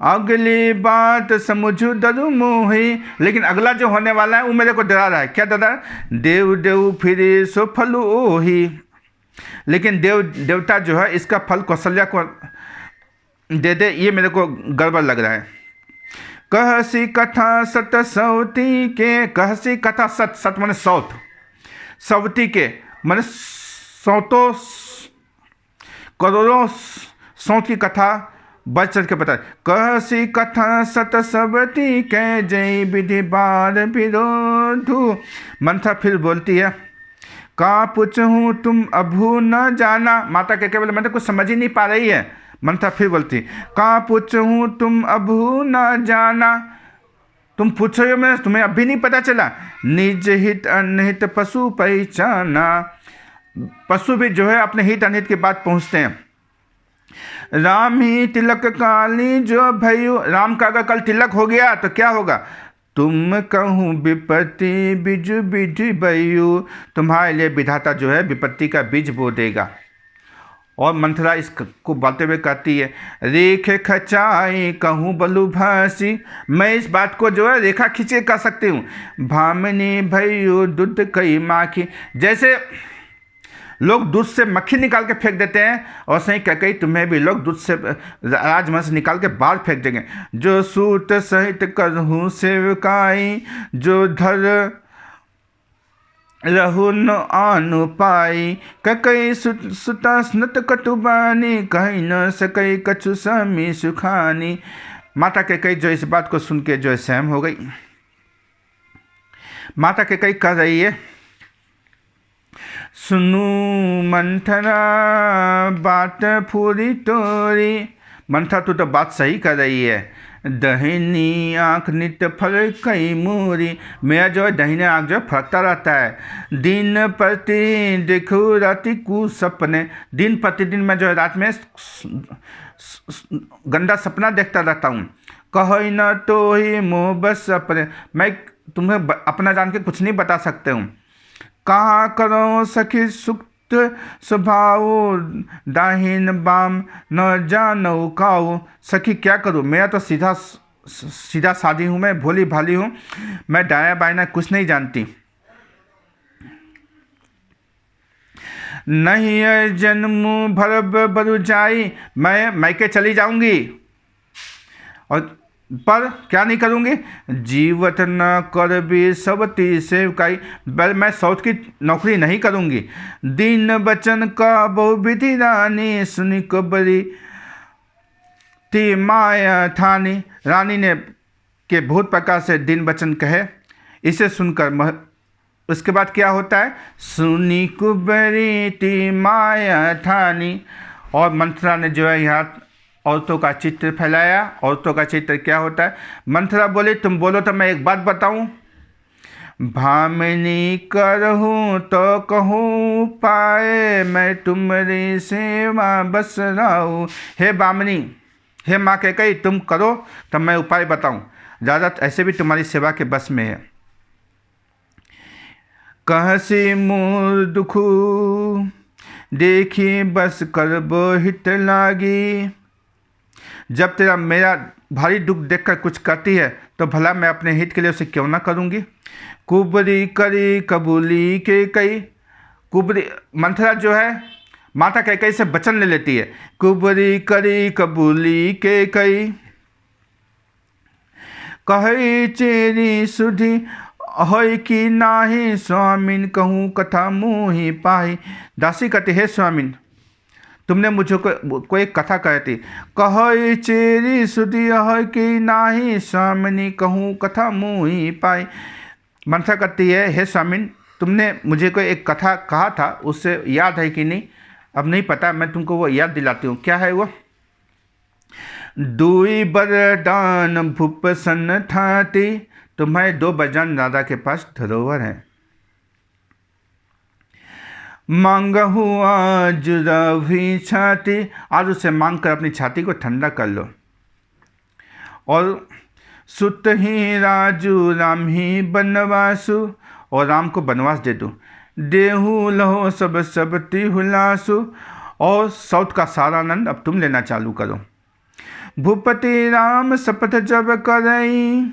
Speaker 1: अगली बात समझू डरू मोही, लेकिन अगला जो होने वाला है वो मेरे को डरा रहा है। क्या डरा? देव देव फिरे सो फल ओही, लेकिन देवता जो है इसका फल कौशल्या को दे दे, ये मेरे को गड़बड़ लग रहा है। कहसी कथा सत सौती के, कहसी कथा सत, सत माने सौत, सवती के माने सौतों करोड़ों सौत की कथा बढ़ चढ़ के बताए। कहसी कथा सत सबती के, जय विधि बार विरोधु। मंथरा फिर बोलती है, का पूछूं तुम अभू न जाना, माता के केवल मैं तो कुछ समझ ही नहीं पा रही है। मंथरा फिर बोलती, का पूछूं तुम अभू न जाना, तुम पूछो हो मैं तुम्हें अभी नहीं पता चला। निज हित अनहित पशु पहचाना, पशु भी जो है अपने हित अनहित के बाद पहुँचते हैं। राम ही तिलक काली जो भयो, राम का अगर कल तिलक हो गया तो क्या होगा? तुम कहूँ विपत्ति बीज बीज बयु, तुम्हारे लिए विधाता जो है विपत्ति का बीज बो देगा। और मंथरा इसको बोलते हुए कहती है, रेख खचाई कहूँ बलु भासी, मैं इस बात को जो है रेखा खींचे कह सकती हूँ। भामिनी भयो दूध कई माखी, जैसे लोग दूध से मक्खी निकाल के फेंक देते हैं, और सही कैकेयी तुम्हें भी लोग दूध से राजमहल से निकाल के बाहर फेंक देंगे। जो सूत सहित करहूँ सेवकाई, जो धर रहु न आनु पाई। कैकेयी सुता स्नत कटुबानी, कहीं न सकई कछु समी सुखानी। माता कैकेयी जो इस बात को सुन के जो है सहम हो गई। माता कैकेयी कह रही है, सुनु मंथरा बात पूरी तोरी, मंथरा तू तो बात सही कर रही है। दहिनी आँख नित्य फल कई मूरी, मेरा जो है दहिने आँख जो फलकता रहता है। दिन प्रति देखो राति कु सपने, दिन प्रतिदिन मैं जो है रात में गंदा सपना देखता रहता हूँ। कहो न तो ही मोह बस अपने, मैं तुम्हें अपना जान के कुछ नहीं बता सकते हूँ। कहाँ करो सखी सुक्त स्वभाव, दाहिन बाम न जानो काऊ। सखी क्या करूँ, मेरा तो सीधा सादी हूँ, मैं भोली भाली हूँ, मैं दाया बायना कुछ नहीं जानती। नहीं है जन्म भर बरु जाई, मैं मैके चली जाऊंगी, और पर क्या नहीं करूँगी? जीवत न कर भी सबती सेवकाई, मैं सौत की नौकरी नहीं करूँगी। दीन बचन का बहुविधि रानी, सुनी को बड़ी ती माया ठानी। रानी ने के बहुत प्रकार से दिन बचन कहे, इसे सुनकर उसके बाद क्या होता है? सुनी कुबरी ती माया ठानी। और मंथरा ने जो है यहाँ औरतों का चित्र फैलाया। औरतों का चित्र क्या होता है? मंथरा बोली, तुम बोलो तो मैं एक बात बताऊं। भामिनी करहूँ तो कहूँ पाए, मैं तुम्हारी सेवा बस रहूँ। हे बामिनी, हे माँ कैकेयी, तुम करो तब मैं उपाय बताऊं, ज़्यादा ऐसे भी तुम्हारी सेवा के बस में है। कहसी मोर दुखू देखी बस करबो हित लागी। जब तेरा मेरा भारी दुख देखकर कुछ करती है तो भला मैं अपने हित के लिए उसे क्यों ना करूँगी। कुबरी करी कबूली के कई, कुबरी मंथरा जो है माता कैकेयी से वचन ले लेती है। कुबरी करी कबूली के कई, कही चेरी सुधी अहोय की नाही स्वामिन कहूँ कथा मोहि पाही। दासी कहती है स्वामिन तुमने मुझे कोई कथा कहती। कहो चेरी सुधी अहोय की नाही स्वामिनी कहूँ कथा मोहि पाई। मनसा कहती है हे स्वामिन तुमने मुझे कोई एक कथा कहा था, उससे याद है कि नहीं? अब नहीं पता, मैं तुमको वो याद दिलाती हूँ। क्या है वो? दुई बरदान भूप सन ठाती। तुम्हारे 2 वरदान राजा के पास धरोहर है। मांगहु आज रवि छाती। आज उसे मांग कर अपनी छाती को ठंडा कर लो। और सुत ही राजू राम ही बनवासु। और राम को बनवास दे दो। देहु लहो सब तिहुलासु। और साउथ का सारा आनंद अब तुम लेना चालू करो। भूपति राम शपथ जब करई।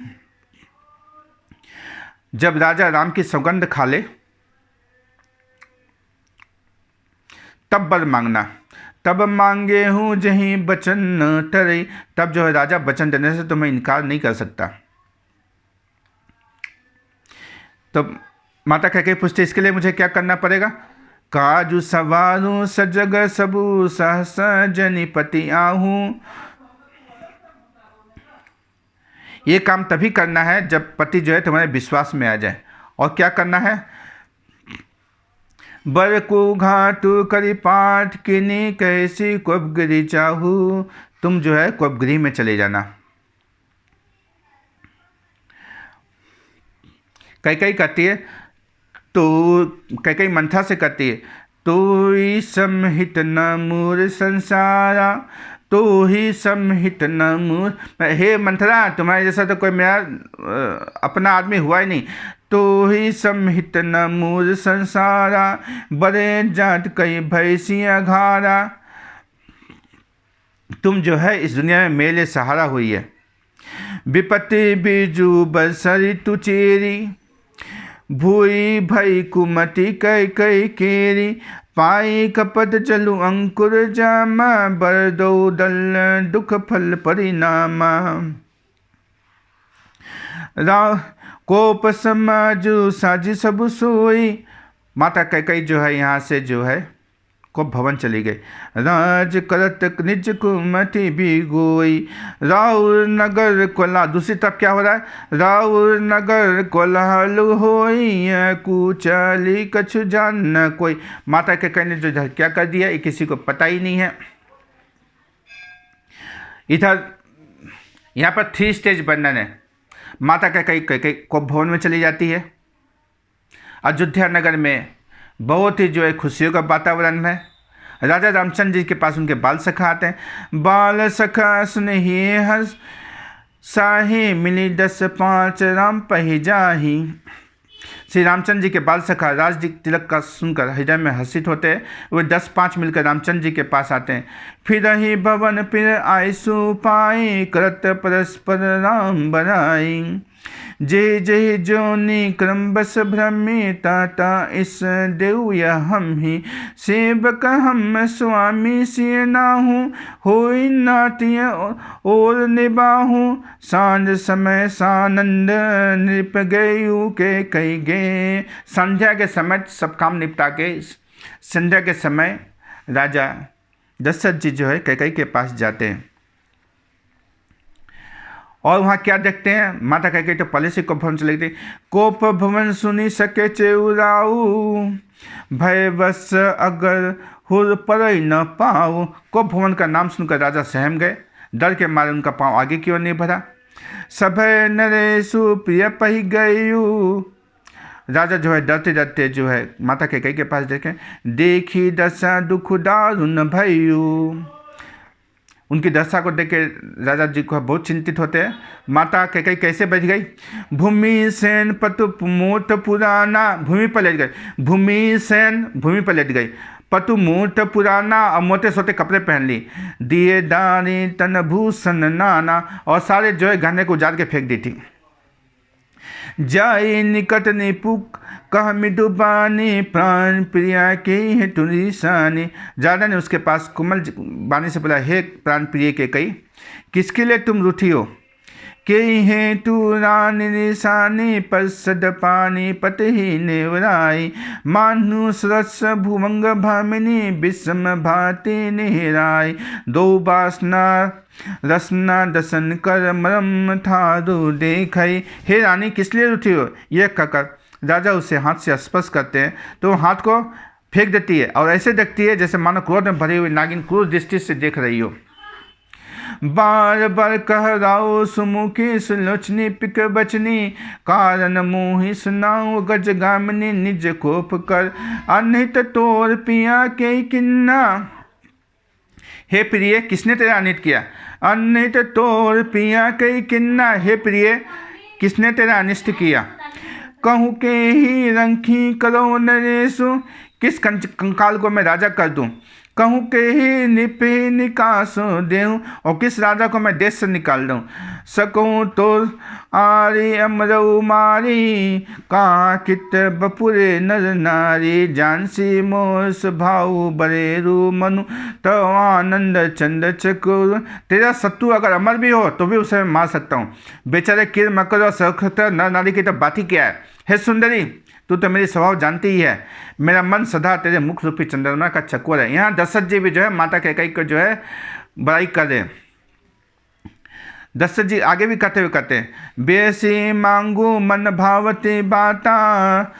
Speaker 1: जब राजा राम की सौगंध खा ले तब बर मांगना। तब मांगे हूँ जहीं बचन टरई। तब जो है राजा वचन देने से तुम्हें इनकार नहीं कर सकता। तो माता कह के पूछते इसके लिए मुझे क्या करना पड़ेगा? काजू सवारू सजग सबू सहस जनिपति आहूँ। ये काम तभी करना है जब पति जो है तुम्हारे विश्वास में आ जाए। और क्या करना है? बर को घाटू करी पाठ किनी कैसी कोपगिरी चाहू। तुम जो है कोपगिरी में चले जाना। कई कहती है तो कई मंथा से कहती है तो ही समहित न मूर संसारा। तो ही समहित न मूर। हे मंथरा तुम्हारे जैसा तो कोई मेरा अपना आदमी हुआ ही नहीं। तो ही समहित न मूर संसारा। बड़े जाट कई भैंसियाँ घारा। तुम जो है इस दुनिया में मेरे लिए सहारा हुई है। विपत्ति बीजू बसरी तुचेरी। भूई भई कुमति कई केरी। पाई कपट जलु अंकुर जामा। बरदो दल दुख फल परिणामा। कोप समाजु साजी सब सोई। माता कई जो है यहाँ से जो है कोप भवन चली गई। राज करत निज कुमति भी गोई। राउर नगर कोला। दूसरी तरफ क्या हो रहा है? राउर नगर कोलाहल होई। कुचली कछु जान न कोई। माता के कहने जो क्या कर दिया ये किसी को पता ही नहीं है। इधर यहाँ पर 3 स्टेज वर्णन है। माता का कई कोप भवन में चली जाती है। अयोध्या नगर में बहुत ही जो है खुशियों का वातावरण है। राजा रामचंद्र जी के पास उनके बाल सखा आते हैं। बाल सखा स्नेही हस साही मिली 10-5 राम पही जाही। श्री रामचंद्र जी के बाल सखा राज तिलक का सुनकर हृदय में हर्षित होते हैं। वे 10-5 मिलकर रामचंद्र जी के पास आते हैं। फिर ही भवन फिर आयसु पाई। करत परस्पर राम बनाई। जय जय जोनि क्रम बस भ्रमी। ताता इस देव हम ही सेवक हम स्वामी सिय नाहूँ। होई नाट्य और निबाहूँ। सांझ समय सानंद निप गयु के कई गे। संध्या के समय सब काम निपटा के संध्या के समय राजा दशरथ जी जो है कैकेयी के पास जाते हैं। और वहाँ क्या देखते हैं? माता कैकेयी तो पहले से कोप भवन चली गई। कोप भवन सुनी सके चेउराऊ। भय बस अगर हुर पर न पाऊ। कोप भवन का नाम सुनकर राजा सहम गए। डर के मारे उनका पाँव आगे की ओर नहीं बढ़ा। सभय नरेशु प्रिय पही गयु। राजा जो है डरते डरते जो है माता कैकेयी के पास देखे। देखी दशा दुख दारुण भयु। उनकी दशा को देख के राजा जी को बहुत चिंतित होते हैं। माता कैकेयी कैसे बच गई? भूमि सेन पतु मोट पुराना। भूमि पर लेट गई। भूमि सेन भूमि पर लेट गई। पतु मोट पुराना और मोटे सोटे कपड़े पहन ली। दिए दानी तन भूषण नाना। और सारे जो है गहने को उजाड़ के फेंक दी थी। जाई निकट निपुक कह मिडुबानी। प्राण प्रिया के है तुरी सानी। राजा ने उसके पास कोमल बानी से बोला, हे प्राण प्रिय कैकेयी किसके लिए तुम रूठी हो? के हेतु रानी निशानी पसद पानी पतही नेवराई मानु सरस भुवंग भामिनी विषम भाति निहराई दो बासना रसना दसन कर मरम थारू देखई। हे रानी किस लिए उठी हो, यह कहकर राजा उसे हाथ से स्पर्श करते हैं तो हाथ को फेंक देती है और ऐसे देखती है जैसे मानो क्रोध में भरी हुई नागिन क्रूर दृष्टि से देख रही हो। बार बार कह राओ सुमुखी सुलोचनी पिक बचनी कारण मोहि सुनाओ गज गामिनी निज कोप कर अनित तोर पिया के किन्ना। हे प्रिय किसने तेरा अनित किया, अनित तोर पिया के किन्ना। हे प्रिय किसने तेरा अनिष्ट किया। कहूँ के ही रंखी करो नरेशु, किस कंकाल को मैं राजा कर दूं। कहूँ के ही निपे निकासो देऊँ, और किस राजा को मैं देश से निकाल दूँ। सकूँ तो आरी अमरऊ मारी का कित बपुरे नर नारी जानसी मोह स्वभाव बरेरू मनु तो आनंद चंद चकुर। तेरा शत्रु अगर अमर भी हो तो भी उसे मैं मार सकता हूँ। बेचारे किर मकर और सखत नर नारी की तो बात ही क्या है। हे सुंदरी तू तो मेरी स्वभाव जानती ही है, मेरा मन सदा तेरे मुख रूपी चंद्रमा का चकोर है। यहाँ दशरथ जी भी जो है माता कैकेयी को जो है बड़ाई कर रहे हैं। दशरथ जी आगे भी कहते हुए कहते हैं बेसी मांगू मन भावती बाता,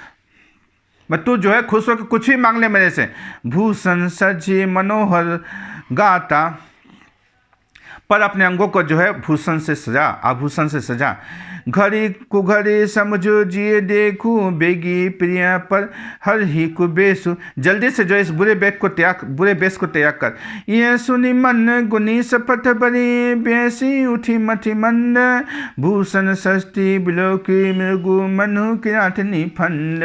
Speaker 1: मैं तू जो है खुश होकर कुछ भी मांग ले मेरे से। भूषण सजी मनोहर गाता, पर अपने अंगों को जो है भूषण से सजा, आभूषण से सजा। घड़ी कुघड़ी समझो जिए देखूं बेगी प्रिया पर हर ही कुबेसु, जल्दी से जो इस बुरे बेस को त्याग कर। ये सुनी मन गुनी सपथ बरी बेसी उठी मथि मंद भूषण सस्ती बिलोकी मृगु मनु किराटनी फंड।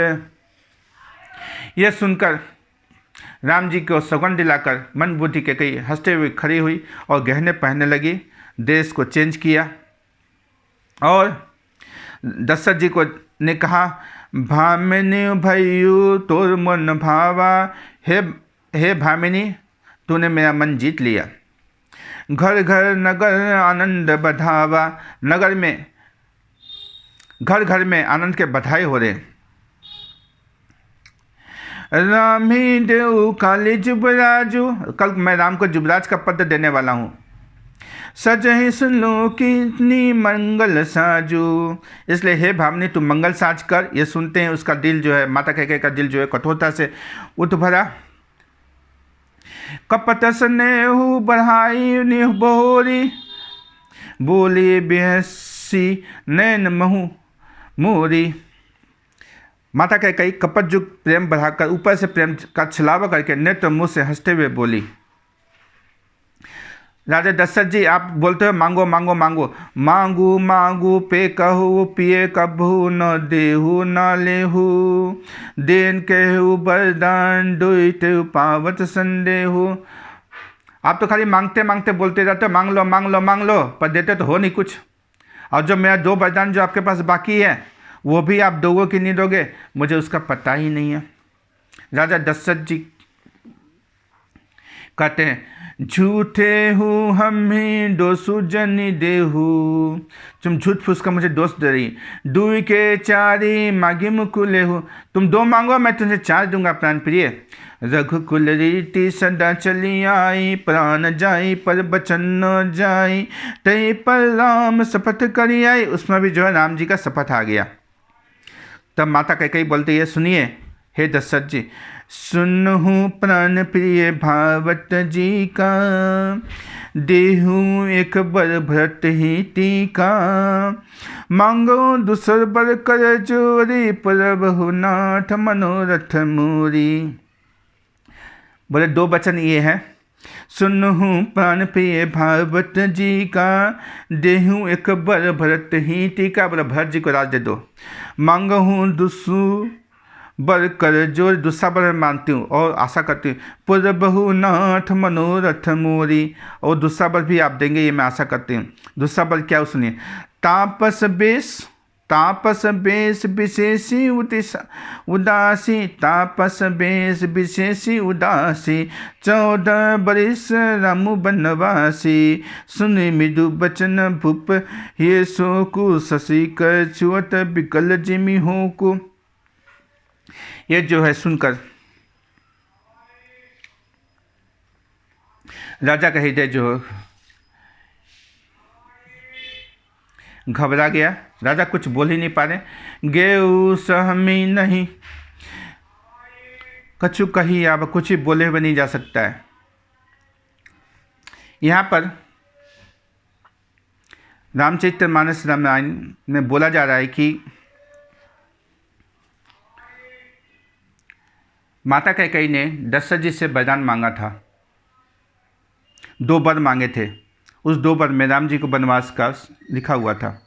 Speaker 1: यह सुनकर राम जी को सौगंध दिलाकर मन बुद्धि कैकेयी हंसते हुए खड़ी हुई और गहने पहनने लगी, ड्रेस को चेंज किया और दशरथ जी को ने कहा भामिनी भय्यू तोर मन भावा। हे भामिनी तूने मेरा मन जीत लिया। घर घर नगर आनंद बधावा, नगर में घर घर में आनंद के बधाई हो रहे। राम ही देव काली जुबराजू, कल मैं राम को जुबराज का पद देने वाला हूँ। सजहि सुन लो कितनी मंगल साजू, इसलिए हे भामिनी तू मंगल साज कर। ये सुनते हैं उसका दिल जो है, माता कैकेयी का दिल जो है कठोरता से उठ भरा। कपट स्नेहु बढ़ाई निह बहोरी, बोली बेहसी नैन महु मोरी। माता कैकेयी कपट युक्त प्रेम बढ़ाकर ऊपर से प्रेम का छलावा करके नेत्र मुँह से हंसते हुए बोली। राजा दशरथ जी आप बोलते हो मांगो मांगो मांगो, मांगू मांगू पे कहू पिए कभू न देहू न लेहू, देन कहू वरदान दुईते पावत संदेहू। आप तो खाली मांगते मांगते बोलते रहते हो मांग लो मांग लो मांग लो, पर देते तो हो नहीं कुछ। और जो मेरा 2 वरदान जो आपके पास बाकी है वो भी आप दोगो कि नहीं दोगे, मुझे उसका पता ही नहीं है। राजा दशरथ जी कहते हैं झूठे हूँ हम ही दोषु जनी देहू, तुम झूठ फूस कर मुझे दोष दे रही। दुई के चारी मागी मुकुले हो, तुम 2 मांगो मैं तुझे 4 दूंगा प्राण प्रिय। रघुकुल रीति सदा चली आई, प्राण जाई पर बचन न जाई, तई पर राम शपथ करी आई। उसमें भी जो है राम जी का शपथ आ गया। तब माता कैकेयी बोलती है सुनिए हे दशरथ जी, सुनहु प्राण प्रिय भावत जी का, देहू एक बर भरत ही टीका, मांगो दूसर बर कर जोरी, प्रभु नाथ मनोरथ मोरी। बोले 2 वचन ये हैं, सुनहु प्राण प्रिय भावत जी का, देहू एक बर भरत ही टीका। बोले भरत जी को राज दे दो। मांगहूँ दुसु बर कर जोर, दूसरा बर मैं मानती हूँ और आशा करती हूँ। प्रभु नाथ मनोरथ मोरी, और दूसरा बर भी आप देंगे ये मैं आशा करती हूँ। दूसरा बर क्या सुनिए, तापस बेश, तापस बेश विशेषी उदासी, तापस बेश विशेषी उदासी, 14 बरिस रामु बनवासी। सुनि मृदु बचन भूप ये सोकु, शशि कर छुअत विकल जिमि होकु। ये जो है सुनकर राजा का हृदय जो घबरा गया। राजा कुछ बोल ही नहीं पा रहे। गेऊ सहमी नहीं, कछु कही अब कुछ ही बोले हुए नहीं जा सकता है। यहाँ पर रामचरितमानस रामायण में बोला जा रहा है कि माता कैकेयी ने दशरथ जी से वरदान मांगा था। 2 वर मांगे थे। उस 2 वर में राम जी को वनवास का लिखा हुआ था।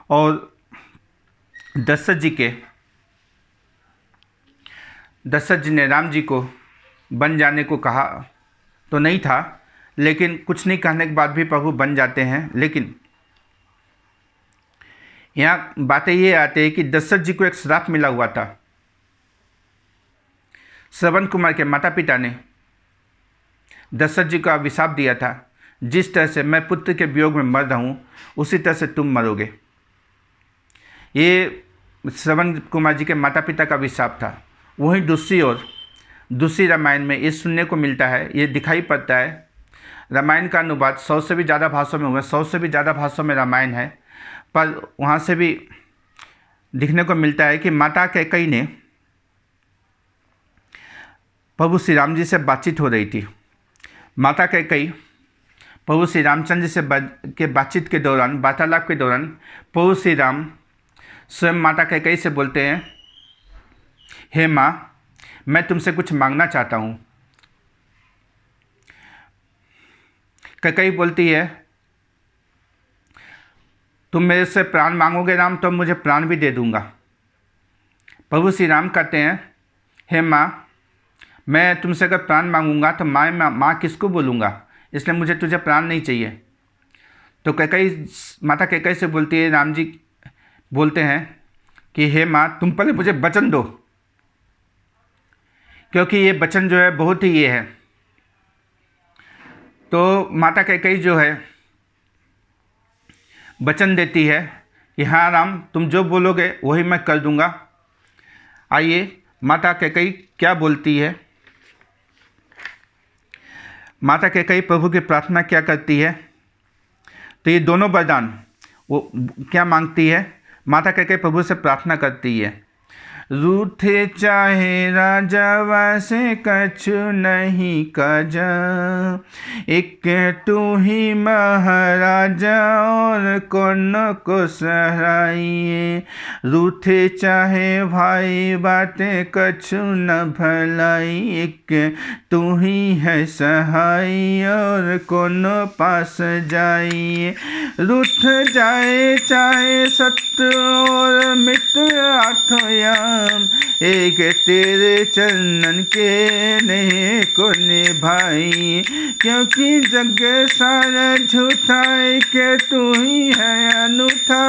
Speaker 1: और दशरथ जी ने राम जी को बन जाने को कहा तो नहीं था, लेकिन कुछ नहीं कहने के बाद भी प्रभु बन जाते हैं। लेकिन यहाँ बातें ये आती है कि दशरथ जी को एक श्राप मिला हुआ था। श्रवण कुमार के माता पिता ने दशरथ जी को अभिशाप दिया था, जिस तरह से मैं पुत्र के वियोग में मर रहा हूँ उसी तरह से तुम मरोगे। ये श्रवण कुमार जी के माता पिता का अभिशाप था। वहीं दूसरी ओर दूसरी रामायण में ये सुनने को मिलता है, ये दिखाई पड़ता है। रामायण का अनुवाद 100 से भी ज़्यादा भाषाओं में हुआ, 100 से भी ज़्यादा भाषाओं में रामायण है, पर वहाँ से भी दिखने को मिलता है कि माता कैकेयी ने प्रभु श्री राम जी से बातचीत हो रही थी। माता कैकेयी प्रभु श्री रामचंद्र जी से बातचीत के दौरान, वार्तालाप के दौरान प्रभु श्री राम स्वयं माता कैकेयी से बोलते हैं, हे माँ, मैं तुमसे कुछ मांगना चाहता हूँ। कैकेयी बोलती है, तुम मेरे से प्राण मांगोगे राम, तो मुझे प्राण भी दे दूँगा। प्रभु श्री राम कहते हैं, हे माँ, मैं तुमसे अगर प्राण मांगूंगा तो माँ किसको बोलूँगा, इसलिए मुझे तुझे प्राण नहीं चाहिए। तो माता कैकेयी से बोलती है, राम जी बोलते हैं कि हे माँ, तुम पहले मुझे वचन दो, क्योंकि ये वचन जो है बहुत ही ये है। तो माता कैकेयी जो है वचन देती है कि हाँ राम, तुम जो बोलोगे वही मैं कर दूंगा। आइए माता कैकेयी क्या बोलती है। माता कैकेयी प्रभु की प्रार्थना क्या करती है। तो ये दोनों वरदान वो क्या मांगती है। माता कैकेयी प्रभु से प्रार्थना करती है, रूठे चाहे राजा से कछु नहीं काजा, एक तू ही महाराजा और कौन को सहाइए। रूठे चाहे भाई बातें कछु न भलाई, एक तू ही है सहाय और कौन पास जाइए। रूठ जाए चाहे शत्रु और मित्र आठों, एक तेरे चरणन के ने को निभाई, क्योंकि जग सारा झूठा के तू ही है अनूठा।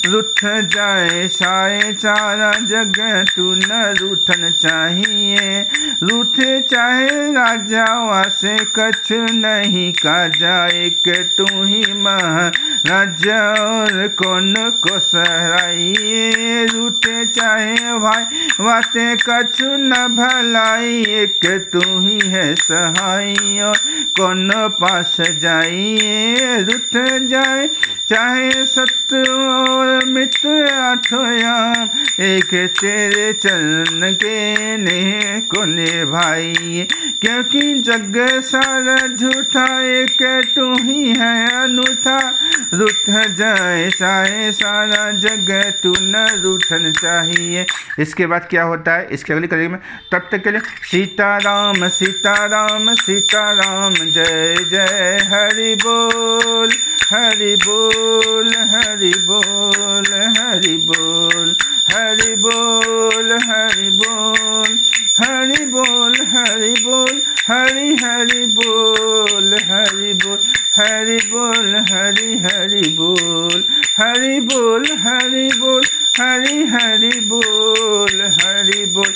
Speaker 1: रूठ जाए साए सारा जग तू न रूठन चाहिए। रूठ चाहे राजा से कछ नहीं काजा, एक तू ही महाराजा और कौन को सहराइए। रूठ चाहे भाई बातें कछु न भलाई, एक तू ही है सहाय और कौन पास जाइए। रूठ जाए चाहे शत्रु और मित्र आठों, एक तेरे चरण के ने को निभाइए, क्योंकि जग सारा झूठा एक तू ही है अनूठा। रूठ जाए साए सारा जग तू न रूठन चाहिए। इसके बाद क्या होता है, इसके अगली कड़ी में, तब तक के लिए सीताराम सीताराम सीताराम, जय जय हरि बोल हरि बोल हरि बोल हरि बोल हरि बोल हरि बोल हरि बोल हरि बोल हरि हरि बोल हरि बोल हरि बोल हरि हरि बोल हरि बोल हरि बोल हरि हरि बोल हरि बोल